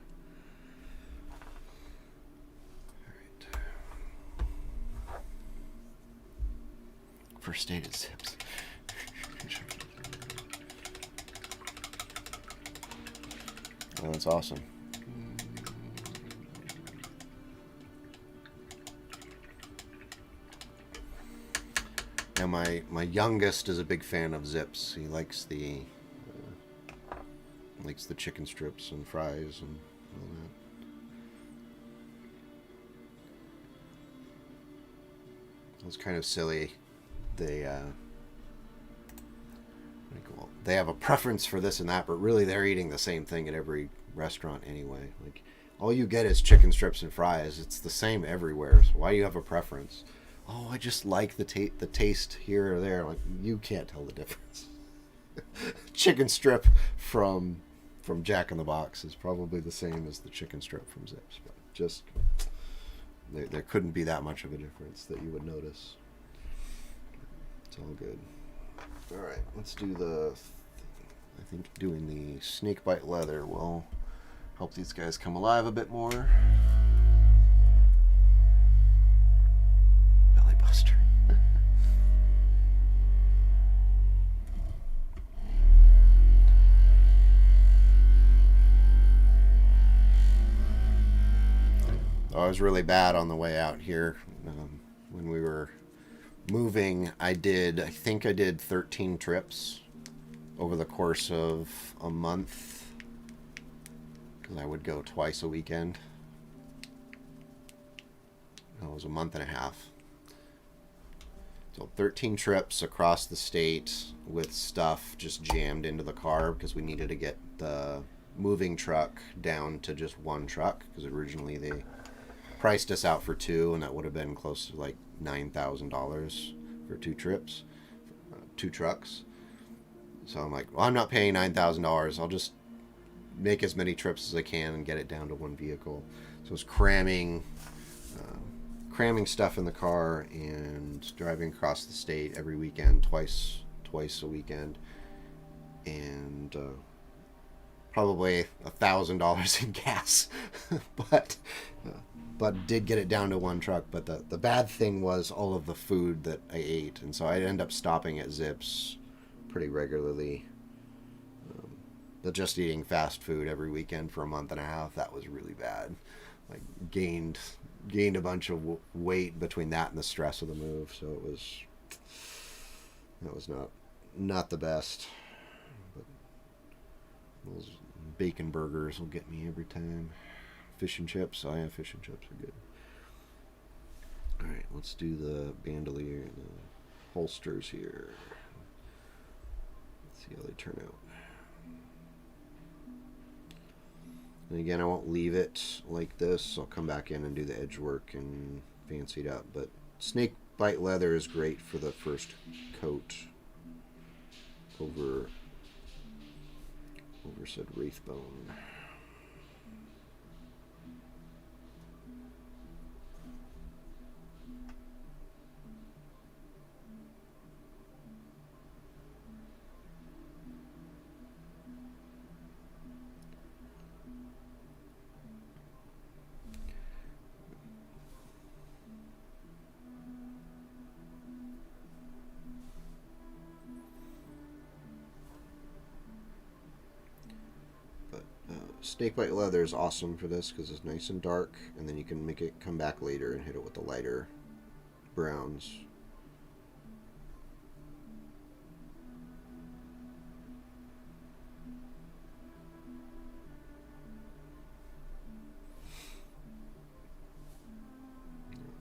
[SPEAKER 1] First aid at Zips. Oh, that's awesome. Now my youngest is a big fan of Zips. He likes the chicken strips and fries and all that. It was kind of silly. They have a preference for this and that, but really they're eating the same thing at every restaurant anyway. Like, all you get is chicken strips and fries. It's the same everywhere. So why do you have a preference? Oh, I just like the taste here or there. Like, you can't tell the difference. Chicken strip from Jack in the Box is probably the same as the chicken strip from Zips, but just there couldn't be that much of a difference that you would notice. It's all good. Alright, let's do I think doing the snakebite leather will help these guys come alive a bit more. Belly buster. I was really bad on the way out here. When we were moving, I think I did 13 trips over the course of a month, because I would go twice a weekend. It was a month and a half. So 13 trips across the state with stuff just jammed into the car because we needed to get the moving truck down to just one truck, because originally they priced us out for two, and that would have been close to like $9,000 for 2 trips, 2 trucks. So I'm like, well, I'm not paying $9,000. I'll just make as many trips as I can and get it down to one vehicle. So I was cramming stuff in the car and driving across the state every weekend, twice a weekend, and probably $1,000 in gas, but did get it down to one truck. But the bad thing was all of the food that I ate, and so I'd end up stopping at Zips pretty regularly. But just eating fast food every weekend for a month and a half, that was really bad. Like, gained a bunch of weight between that and the stress of the move, so that was not the best. But those bacon burgers will get me every time. Fish and chips. Oh yeah, fish and chips are good. Alright, let's do the bandolier and the holsters here. Let's see how they turn out. And again, I won't leave it like this. I'll come back in and do the edge work and fancied up. But snake bite leather is great for the first coat over said Ragebone. Snakebite leather is awesome for this because it's nice and dark, and then you can make it come back later and hit it with the lighter browns.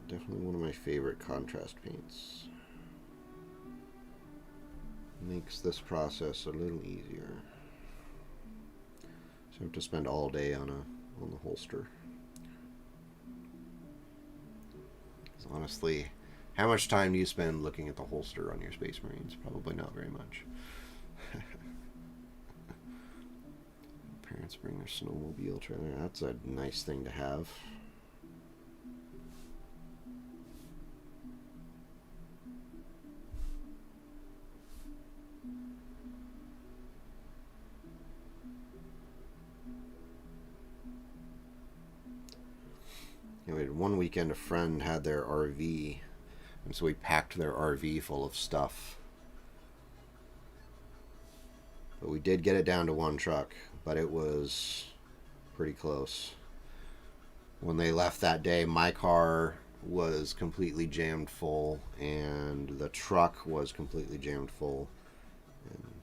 [SPEAKER 1] Definitely one of my favorite contrast paints. Makes this process a little easier. So I have to spend all day on the holster. Honestly, how much time do you spend looking at the holster on your Space Marines? Probably not very much. Parents bring their snowmobile trailer. That's a nice thing to have. You know, one weekend a friend had their RV, and so we packed their RV full of stuff. But we did get it down to one truck, but it was pretty close. When they left that day, my car was completely jammed full, and the truck was completely jammed full. And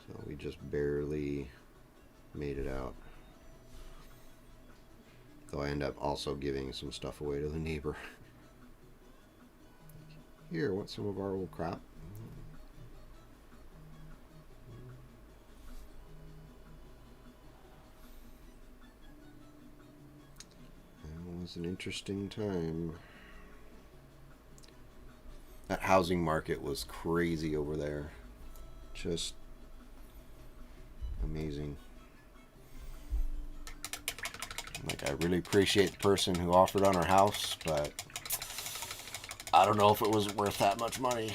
[SPEAKER 1] so we just barely made it out. Though I end up also giving some stuff away to the neighbor. Here, want some of our old crap? It was an interesting time. That housing market was crazy over there. Just amazing. Like, I really appreciate the person who offered on our house, but I don't know if it was worth that much money.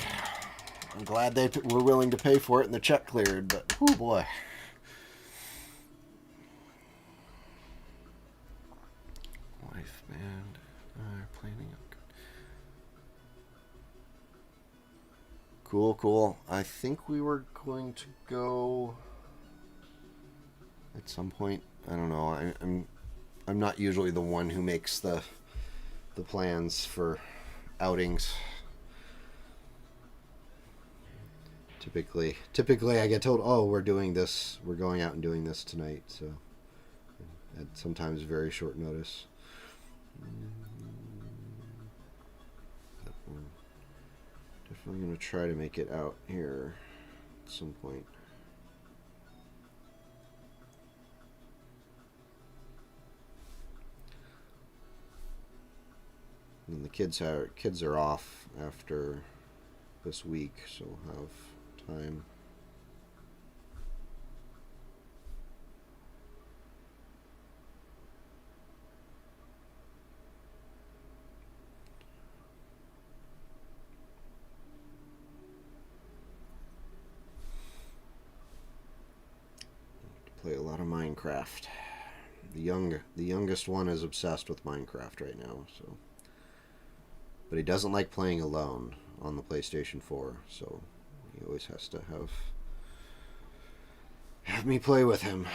[SPEAKER 1] I'm glad they were willing to pay for it and the check cleared, but oh boy. Wife, band, planning. Cool, cool. I think we were going to go at some point. I don't know. I'm not usually the one who makes the plans for outings. Typically I get told, "Oh, we're doing this. We're going out and doing this tonight." So, at sometimes very short notice. But we're definitely going to try to make it out here at some point. And the kids are off after this week, so we'll have time. Play a lot of Minecraft. The youngest one is obsessed with Minecraft right now, so. But he doesn't like playing alone on the PlayStation 4, so he always has to have me play with him.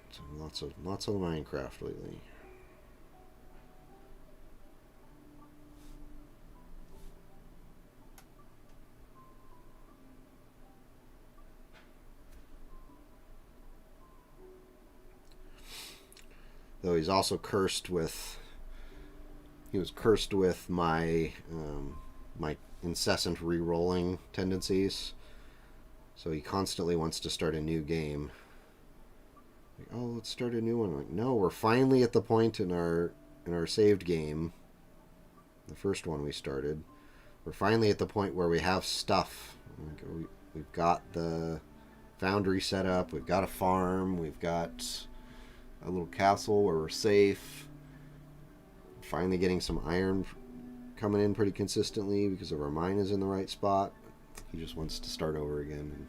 [SPEAKER 1] So lots of Minecraft lately. Though he's also cursed with. He was cursed with my my incessant re-rolling tendencies. So he constantly wants to start a new game. Like, oh, let's start a new one. I'm like, no, we're finally at the point in our saved game the first one we started. We're finally at the point where we have stuff. We've got the foundry set up, we've got a farm, we've got a little castle where we're safe. Finally getting some iron coming in pretty consistently because of our mine is in the right spot. He just wants to start over again. And,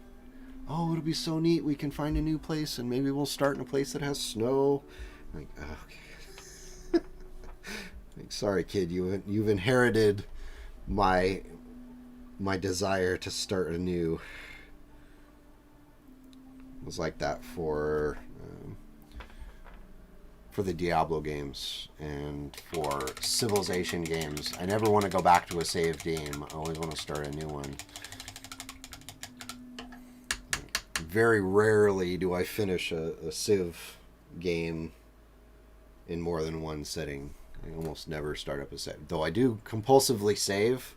[SPEAKER 1] oh, it'll be so neat. We can find a new place and maybe we'll start in a place that has snow. I'm like, oh, okay. Like, sorry, kid, you've inherited my desire to start anew. It was like that for the Diablo games and for Civilization games. I never want to go back to a saved game. I always want to start a new one. Very rarely do I finish a Civ game in more than one setting. I almost never start up a save. Though I do compulsively save,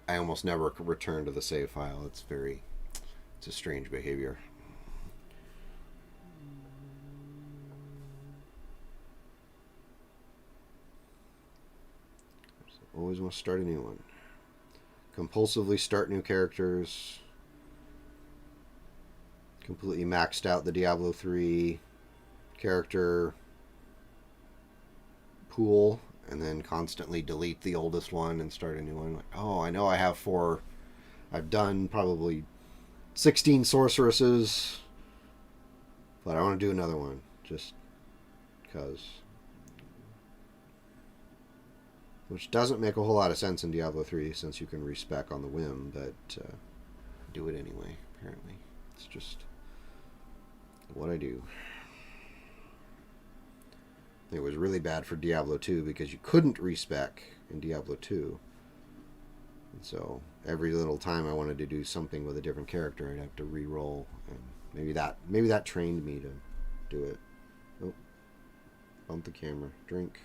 [SPEAKER 1] I almost never return to the save file. It's a strange behavior. Always want to start a new one. Compulsively start new characters. Completely maxed out the Diablo 3 character pool, and then constantly delete the oldest one and start a new one. Like, oh, I know I have 4. I've done probably 16 sorceresses, but I want to do another one just because. Which doesn't make a whole lot of sense in Diablo 3 since you can respec on the whim, but do it anyway, apparently. It's just what I do. It was really bad for Diablo 2 because you couldn't respec in Diablo 2. And so every little time I wanted to do something with a different character, I'd have to re-roll. And maybe that trained me to do it. Oh, bump the camera. Drink.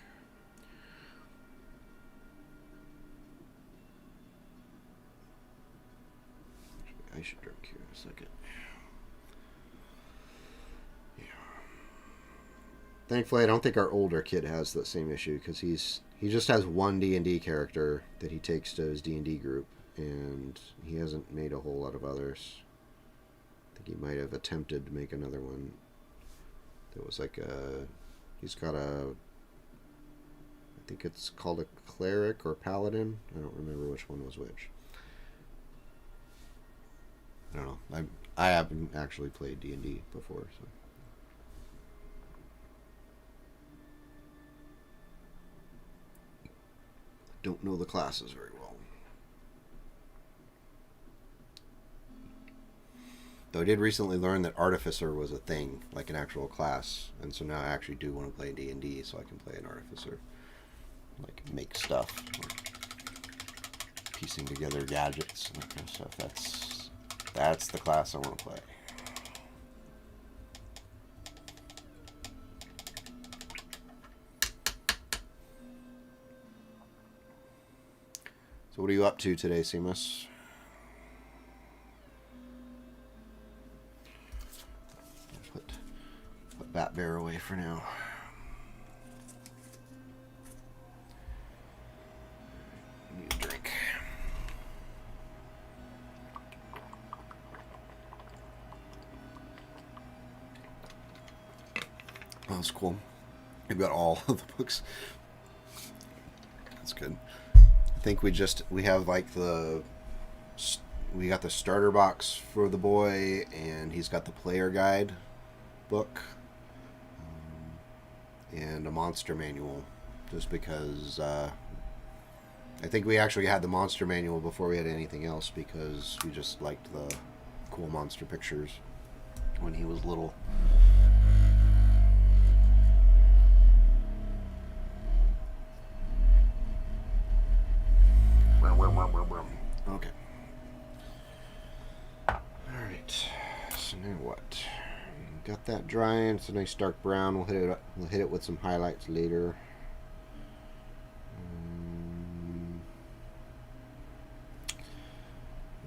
[SPEAKER 1] I should drink here in a second. Yeah. Thankfully, I don't think our older kid has that same issue because he just has one D&D character that he takes to his D&D group, and he hasn't made a whole lot of others. I think he might have attempted to make another one. That was like he's got I think it's called a cleric or paladin. I don't remember which one was which. I don't know. I haven't actually played D&D before, so. Don't know the classes very well. Though I did recently learn that Artificer was a thing, like an actual class, and so now I actually do want to play D&D so I can play an Artificer. Like make stuff, like piecing together gadgets and that kind of stuff. That's the class I want to play. So what are you up to today, Seamus? Put Bat Bear away for now. I need a drink. Oh, that's cool. We've got all of the books. That's good. I think we have like we got the starter box for the boy, and he's got the player guide book, and a monster manual, just because I think we actually had the monster manual before we had anything else because we just liked the cool monster pictures when he was little. Okay. Alright. So now what? Got that drying. It's a nice dark brown. We'll hit it with some highlights later.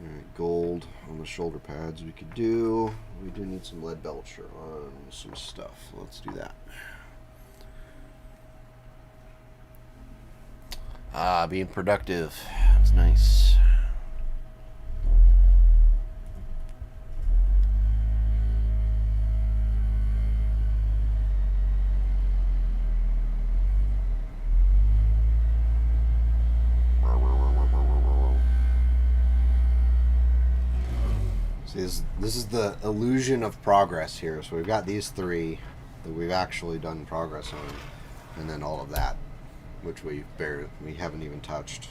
[SPEAKER 1] Alright, gold on the shoulder pads we could do. We do need some lead belcher on some stuff. Let's do that. Ah, being productive. It's nice. See, this is the illusion of progress here. So we've got these three that we've actually done progress on, and then all of that, which we haven't even touched,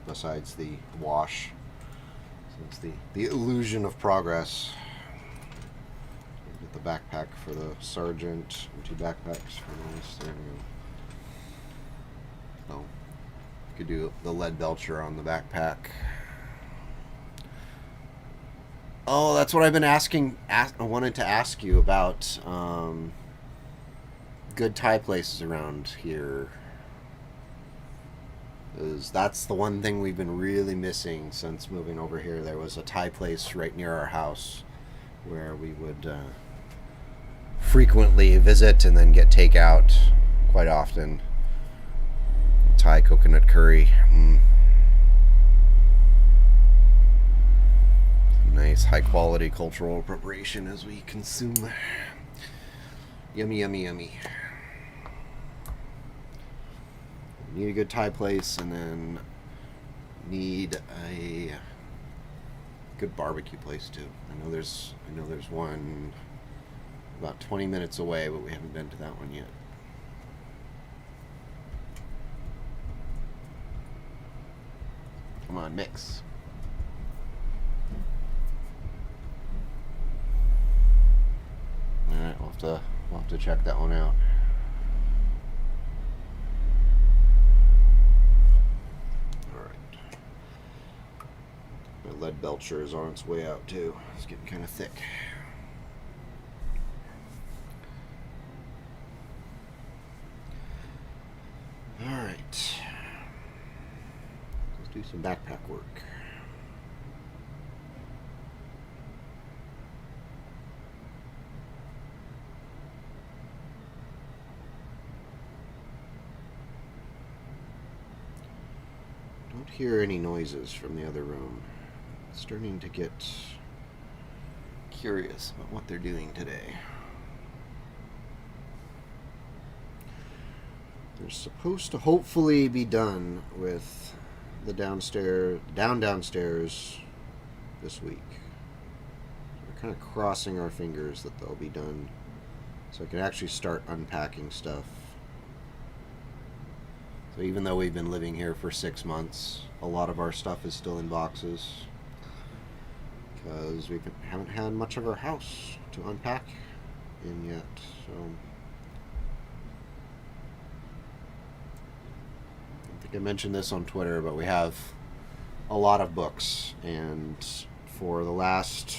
[SPEAKER 1] besides the wash. So it's the illusion of progress. Get the backpack for the sergeant, and 2 backpacks for this. There we go. So you could do the lead belcher on the backpack. Oh, that's what I've been I wanted to ask you about good Thai places around here. That's the one thing we've been really missing since moving over here. There was a Thai place right near our house where we would frequently visit and then get takeout quite often. Thai coconut curry. Nice high quality cultural appropriation as we consume. Yummy, yummy, yummy. Need a good Thai place, and then need a good barbecue place too. I know there's one about 20 minutes away, but we haven't been to that one yet. Come on, mix. Alright, we'll have to check that one out. Alright. My lead belcher is on its way out too. It's getting kind of thick. Alright. Let's do some backpack work. Don't hear any noises from the other room. It's starting to get curious about what they're doing today. They're supposed to hopefully be done with the downstairs this week. We're kind of crossing our fingers that they'll be done so I can actually start unpacking stuff. So even though we've been living here for 6 months, a lot of our stuff is still in boxes because we haven't had much of our house to unpack in yet. So I think I mentioned this on Twitter, but we have a lot of books, and for the last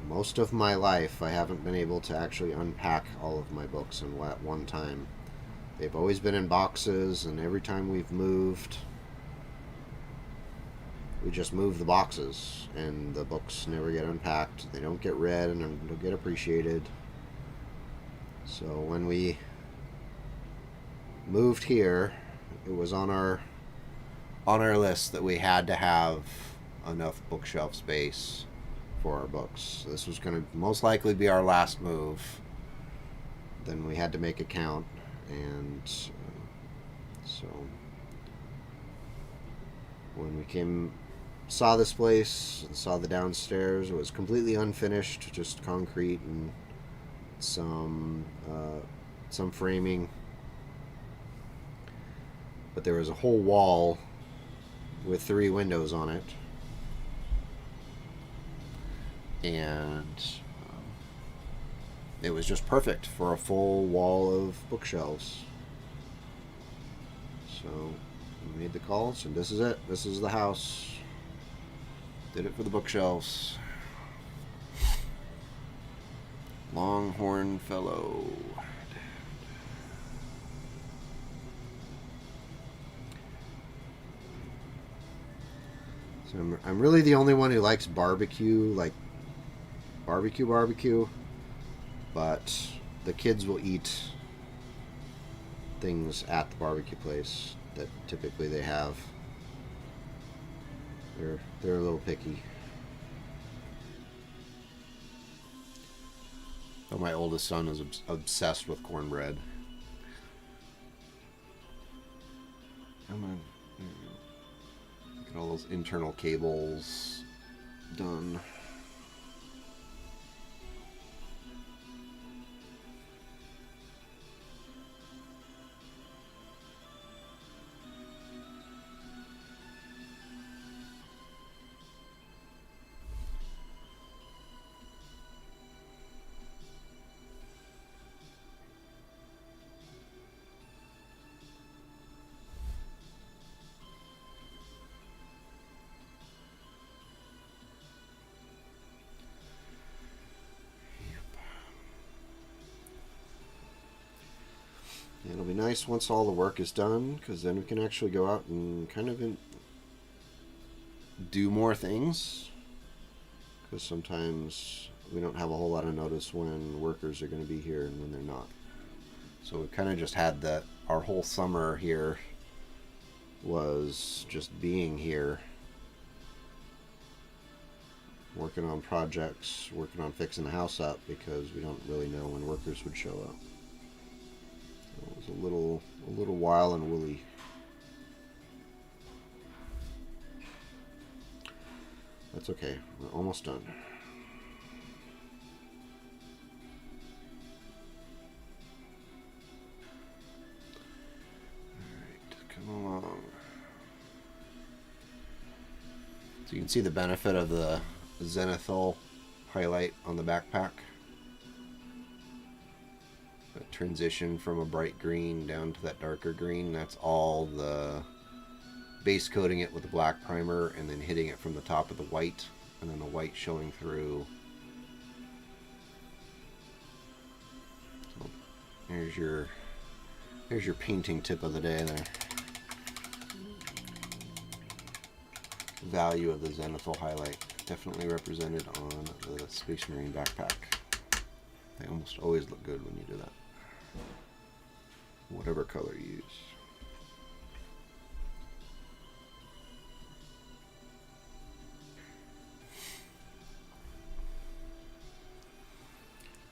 [SPEAKER 1] most of my life, I haven't been able to actually unpack all of my books at one time. They've always been in boxes, and every time we've moved, we just move the boxes, and the books never get unpacked. They don't get read, and don't get appreciated. So when we moved here, it was on our list that we had to have enough bookshelf space for our books. This was going to most likely be our last move. Then we had to make a count, and so when we saw this place and saw the downstairs, it was completely unfinished, just concrete and some framing, but there was a whole wall with 3 windows on it. And it was just perfect for a full wall of bookshelves. So we made the calls, and this is it. This is the house. Did it for the bookshelves. Longhorn fellow. So I'm really the only one who likes barbecue, like barbecue, but the kids will eat things at the barbecue place that typically they have. They're a little picky. But my oldest son is obsessed with cornbread. Come on. Get all those internal cables done. It'll be nice once all the work is done, because then we can actually go out and kind of do more things. Because sometimes we don't have a whole lot of notice when workers are going to be here and when they're not. So we kind of just had that. Our whole summer here was just being here, working on projects, working on fixing the house up, because we don't really know when workers would show up. It was a little while and woolly. That's okay. We're almost done. Alright, come along. So you can see the benefit of the zenithal highlight on the backpack. The transition from a bright green down to that darker green, that's all the base coating it with the black primer and then hitting it from the top of the white, and then the white showing through. So here's your painting tip of the day there. Value of the zenithal highlight, definitely represented on the Space Marine backpack. They almost always look good when you do that. Whatever color you use.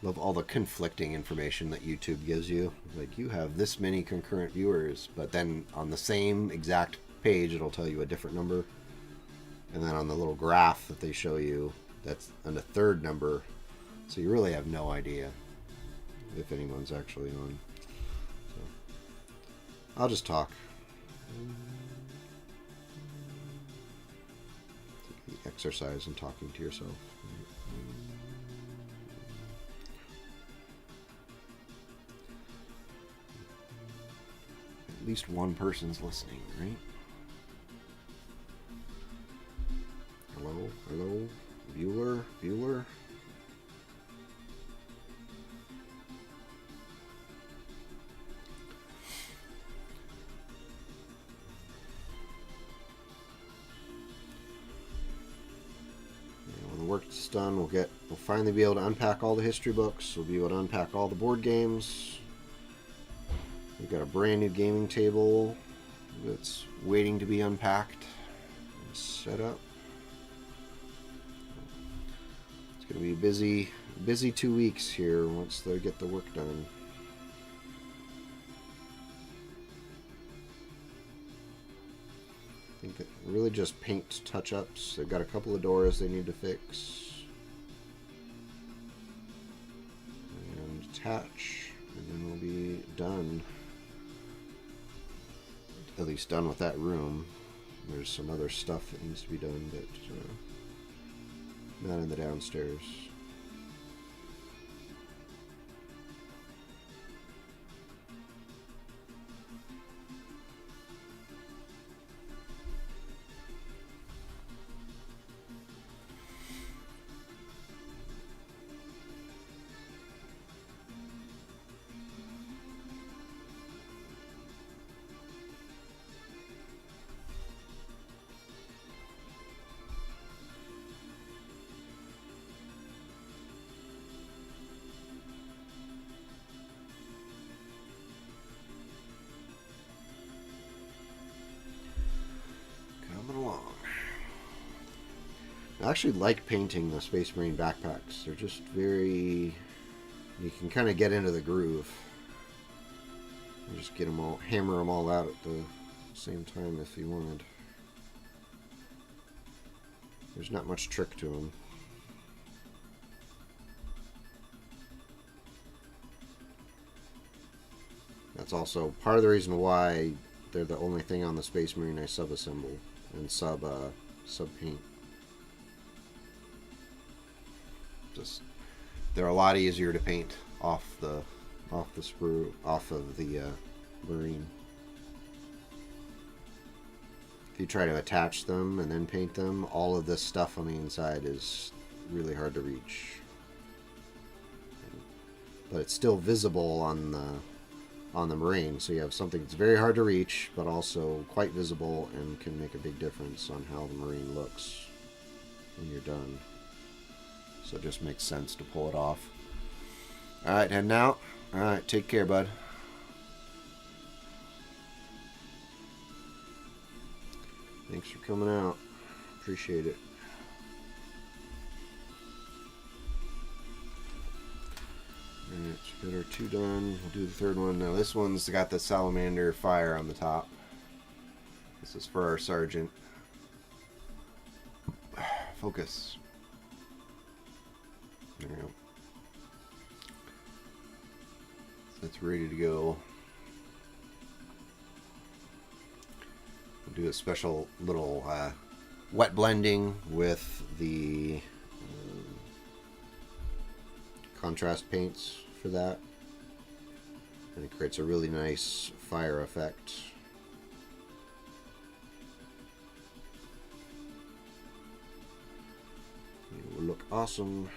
[SPEAKER 1] Love all the conflicting information that YouTube gives you. Like, you have this many concurrent viewers, but then on the same exact page it'll tell you a different number. And then on the little graph that they show you, that's on the third number. So you really have no idea if anyone's actually on. So I'll just talk. The exercise and talking to yourself. At least one person's listening, right? Hello, hello, viewer, viewer. When the work's done, we'll finally be able to unpack all the history books. We'll be able to unpack all the board games. We've got a brand new gaming table that's waiting to be unpacked and set up. It's going to be busy 2 weeks here once they get the work done. I think that really just paint touch-ups. They've got a couple of doors they need to fix and attach, and then we'll be done. At least done with that room. There's some other stuff that needs to be done, but not in the downstairs. I actually like painting the Space Marine backpacks. They're just very... You can kind of get into the groove. And just get them all, hammer them all out at the same time if you wanted. There's not much trick to them. That's also part of the reason why they're the only thing on the Space Marine I sub-assemble and sub-paint. Just, they're a lot easier to paint off the sprue, off of the Marine. If you try to attach them and then paint them, all of this stuff on the inside is really hard to reach. But it's still visible on the Marine, so you have something that's very hard to reach, but also quite visible and can make a big difference on how the Marine looks when you're done. So it just makes sense to pull it off. Alright, heading out. Alright, take care, bud. Thanks for coming out. Appreciate it. Alright, so we got our 2 done. We'll do the 3rd one. Now this one's got the salamander fire on the top. This is for our sergeant. Focus. There we go. So it's ready to go. We'll do a special little wet blending with the contrast paints for that, and it creates a really nice fire effect. It will look awesome.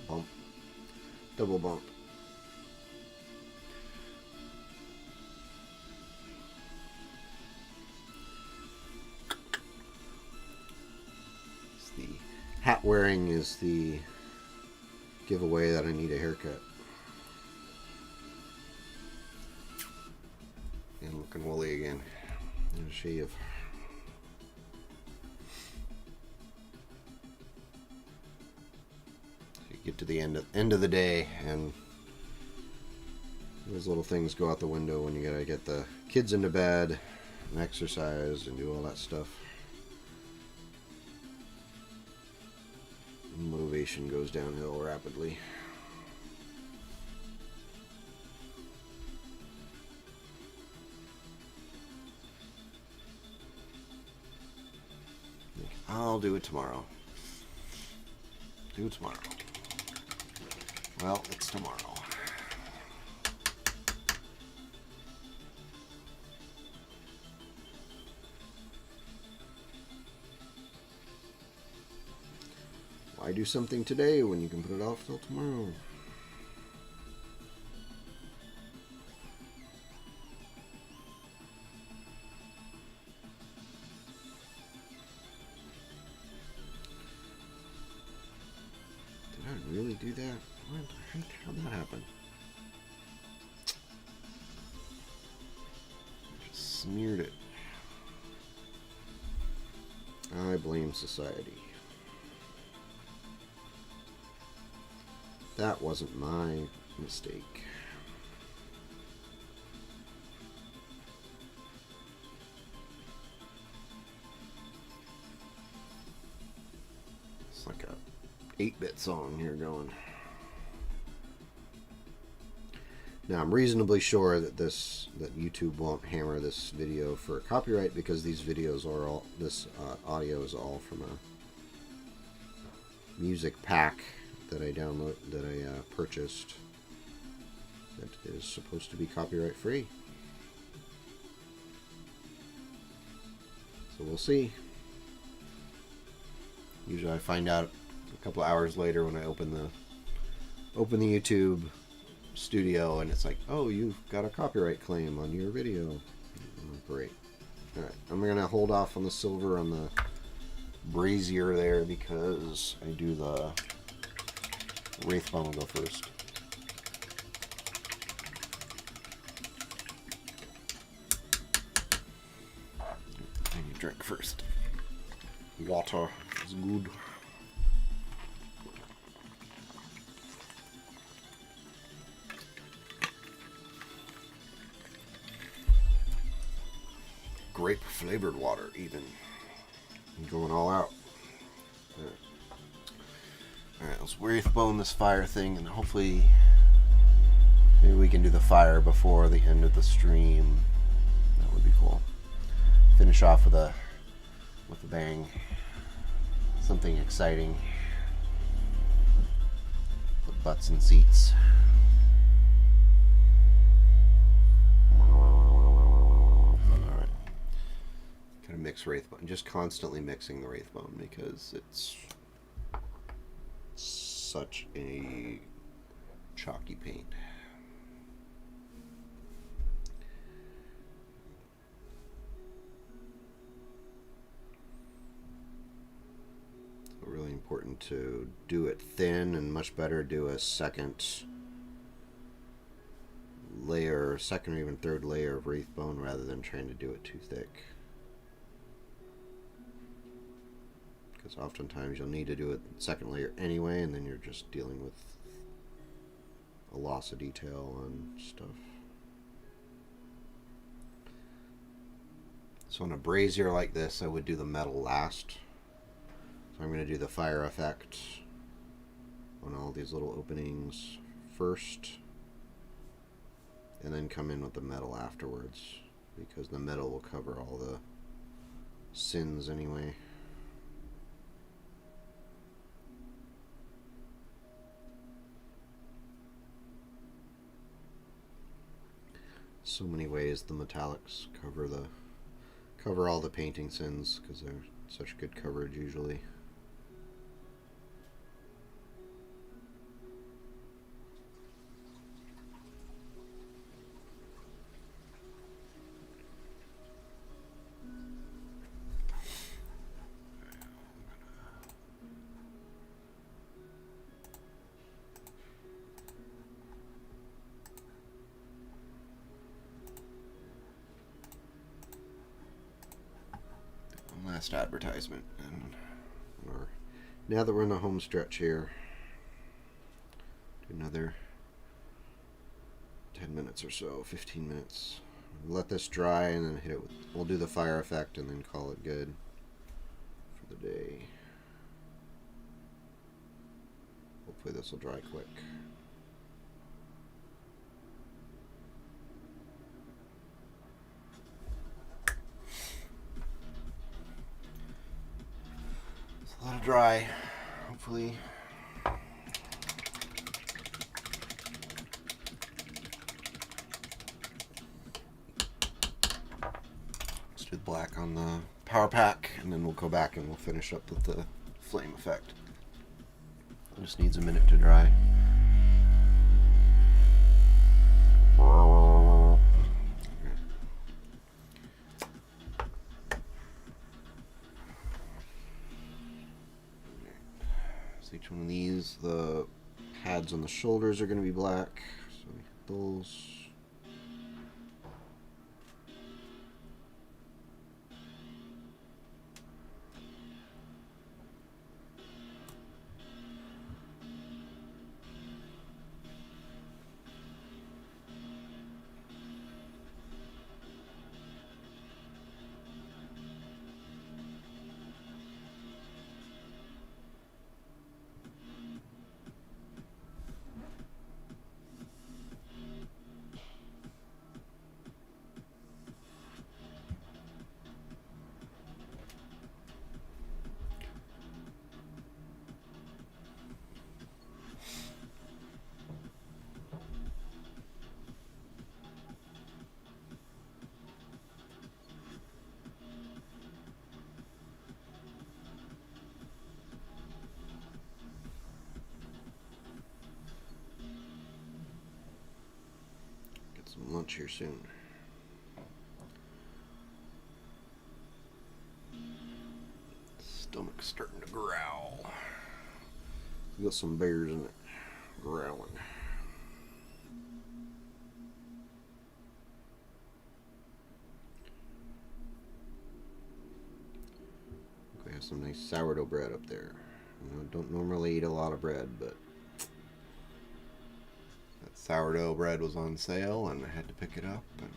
[SPEAKER 1] Bump. Double bump. Hat wearing is the giveaway that I need a haircut. And looking woolly again. And a shave. So you get to the end of the day, and those little things go out the window when you gotta get the kids into bed and exercise and do all that stuff. Motivation goes downhill rapidly. I'll do it tomorrow. Do it tomorrow. Well, it's tomorrow. Why do something today when you can put it off till tomorrow? Did I really do that? What? How'd that happen? I just smeared it. I blame society. That wasn't my mistake. It's like a 8-bit song here going. Now I'm reasonably sure that YouTube won't hammer this video for copyright, because these videos are all, this audio is all from a music pack that I purchased that is supposed to be copyright free. So we'll see. Usually I find out a couple hours later when I open the YouTube studio, and it's like, oh, you've got a copyright claim on your video. Oh, great. Alright, I'm gonna hold off on the silver on the brazier there, because I do the Wraithbone will go first. And you drink first. Water is good. Grape flavored water, even. I'm going all out. Alright, let's Wraithbone this fire thing, and hopefully maybe we can do the fire before the end of the stream. That would be cool. Finish off with a bang. Something exciting. The butts and seats. Alright. Gotta mix Wraithbone. Just constantly mixing the Wraithbone because it's such a chalky paint. So really important to do it thin, and much better do a second layer, second or even third layer of Wraithbone rather than trying to do it too thick. Because oftentimes you'll need to do a second layer anyway, and then you're just dealing with a loss of detail on stuff. So on a brazier like this, I would do the metal last. So I'm going to do the fire effect on all these little openings first, and then come in with the metal afterwards, because the metal will cover all the sins anyway. So many ways the metallics cover all the painting sins, because they're such good coverage usually. Last advertisement, and now that we're in the home stretch here, do another 10 minutes or so, 15 minutes. Let this dry and then hit it with, we'll do the fire effect and then call it good for the day. Hopefully this will dry quick. Let it dry, hopefully. Let's do the black on the power pack, and then we'll go back and we'll finish up with the flame effect. It just needs a minute to dry. Each one of these, the pads on the shoulders are going to be black, so we hit those. Some lunch here soon. Stomach's starting to growl. We got some bears in it. growling. We have some nice sourdough bread up there. You know, don't normally eat a lot of bread, but that sourdough bread was on sale and I had to pick it up and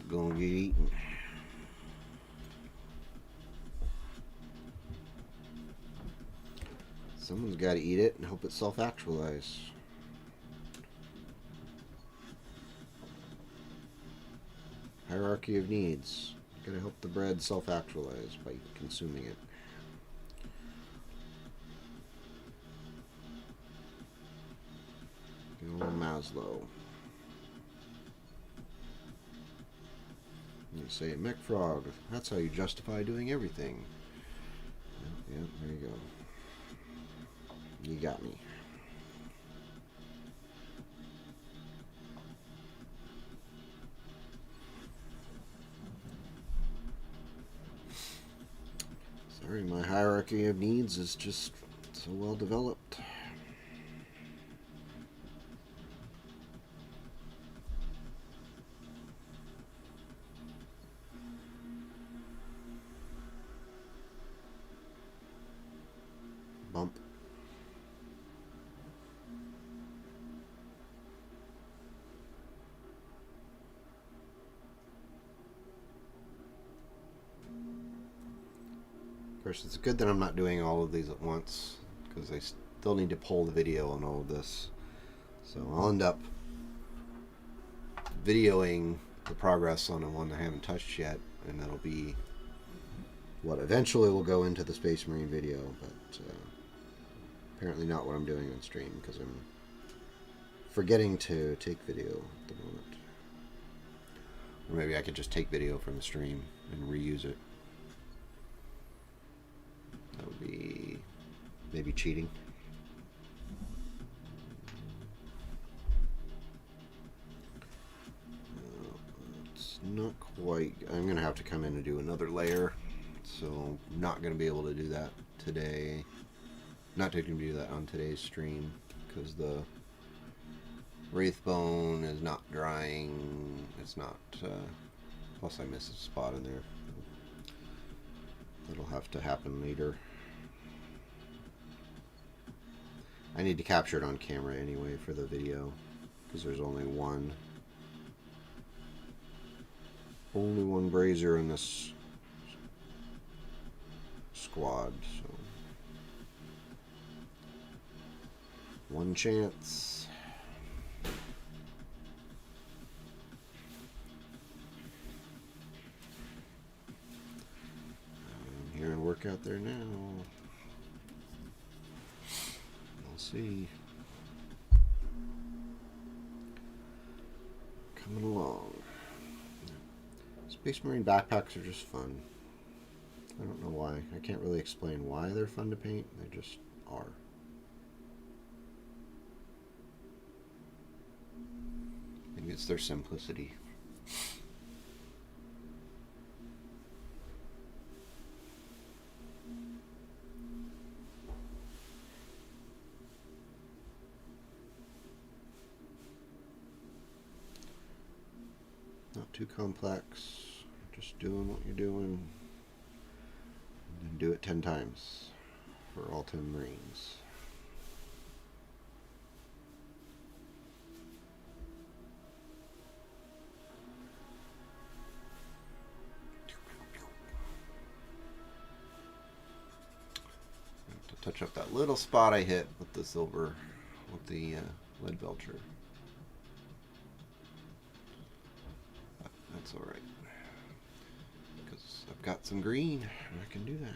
[SPEAKER 1] gonna get eaten. Someone's got to eat it and hope it self-actualizes. Hierarchy of needs. Gotta help the bread self-actualize by consuming it. Good old Maslow. You say, McFrog, that's how you justify doing everything. Yep, there you go. You got me. Sorry, my hierarchy of needs is just so well developed. Bump. Of course, it's good that I'm not doing all of these at once, because I still need to pull the video on all of this. So I'll end up videoing the progress on the one I haven't touched yet, and that'll be what eventually will go into the Space Marine video, but apparently not what I'm doing on stream, because I'm forgetting to take video at the moment. Or maybe I could just take video from the stream and reuse it. That would be maybe cheating. It's not quite. I'm going to have to come in and do another layer. So not going to be able to do that today. Not going to do that on today's stream because the Wraithbone is not drying. It's not. Plus I missed a spot in there. That'll have to happen later. I need to capture it on camera anyway for the video because there's only one brazier in this squad, so one chance. I'm here and work out there now. We'll see. Coming along. Space Marine backpacks are just fun. I don't know why. I can't really explain why they're fun to paint. They just are. Maybe it's their simplicity. Not too complex. Just doing what you're doing. And then do it 10 times for all 10 Marines. To touch up that little spot I hit with the silver, with the lead belcher. That's alright. Because I've got some green and I can do that.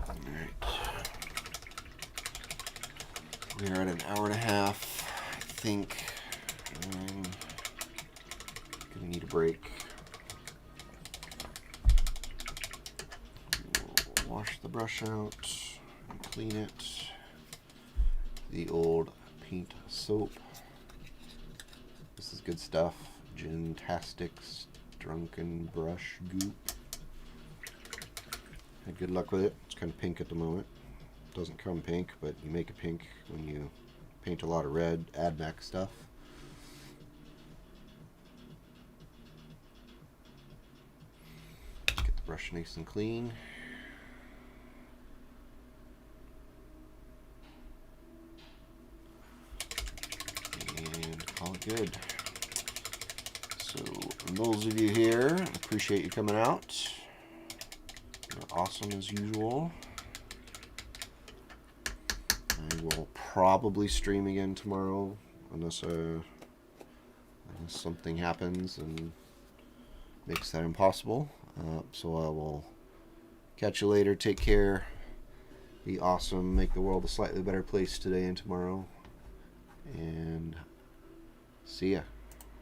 [SPEAKER 1] Alright. We are at an hour and a half. I think I'm gonna need a break. We'll wash the brush out and clean it. The old paint soap. This is good stuff. Gin-tastic Drunken brush goop. Had good luck with it. It's kind of pink at the moment. Doesn't come pink, but you make it pink when you paint a lot of red, AdMech stuff. Get the brush nice and clean. And call it good. So, those of you here, appreciate you coming out. You're awesome as usual. I will probably stream again tomorrow, unless something happens and makes that impossible. So I will catch you later. Take care. Be awesome. Make the world a slightly better place today and tomorrow. And see ya.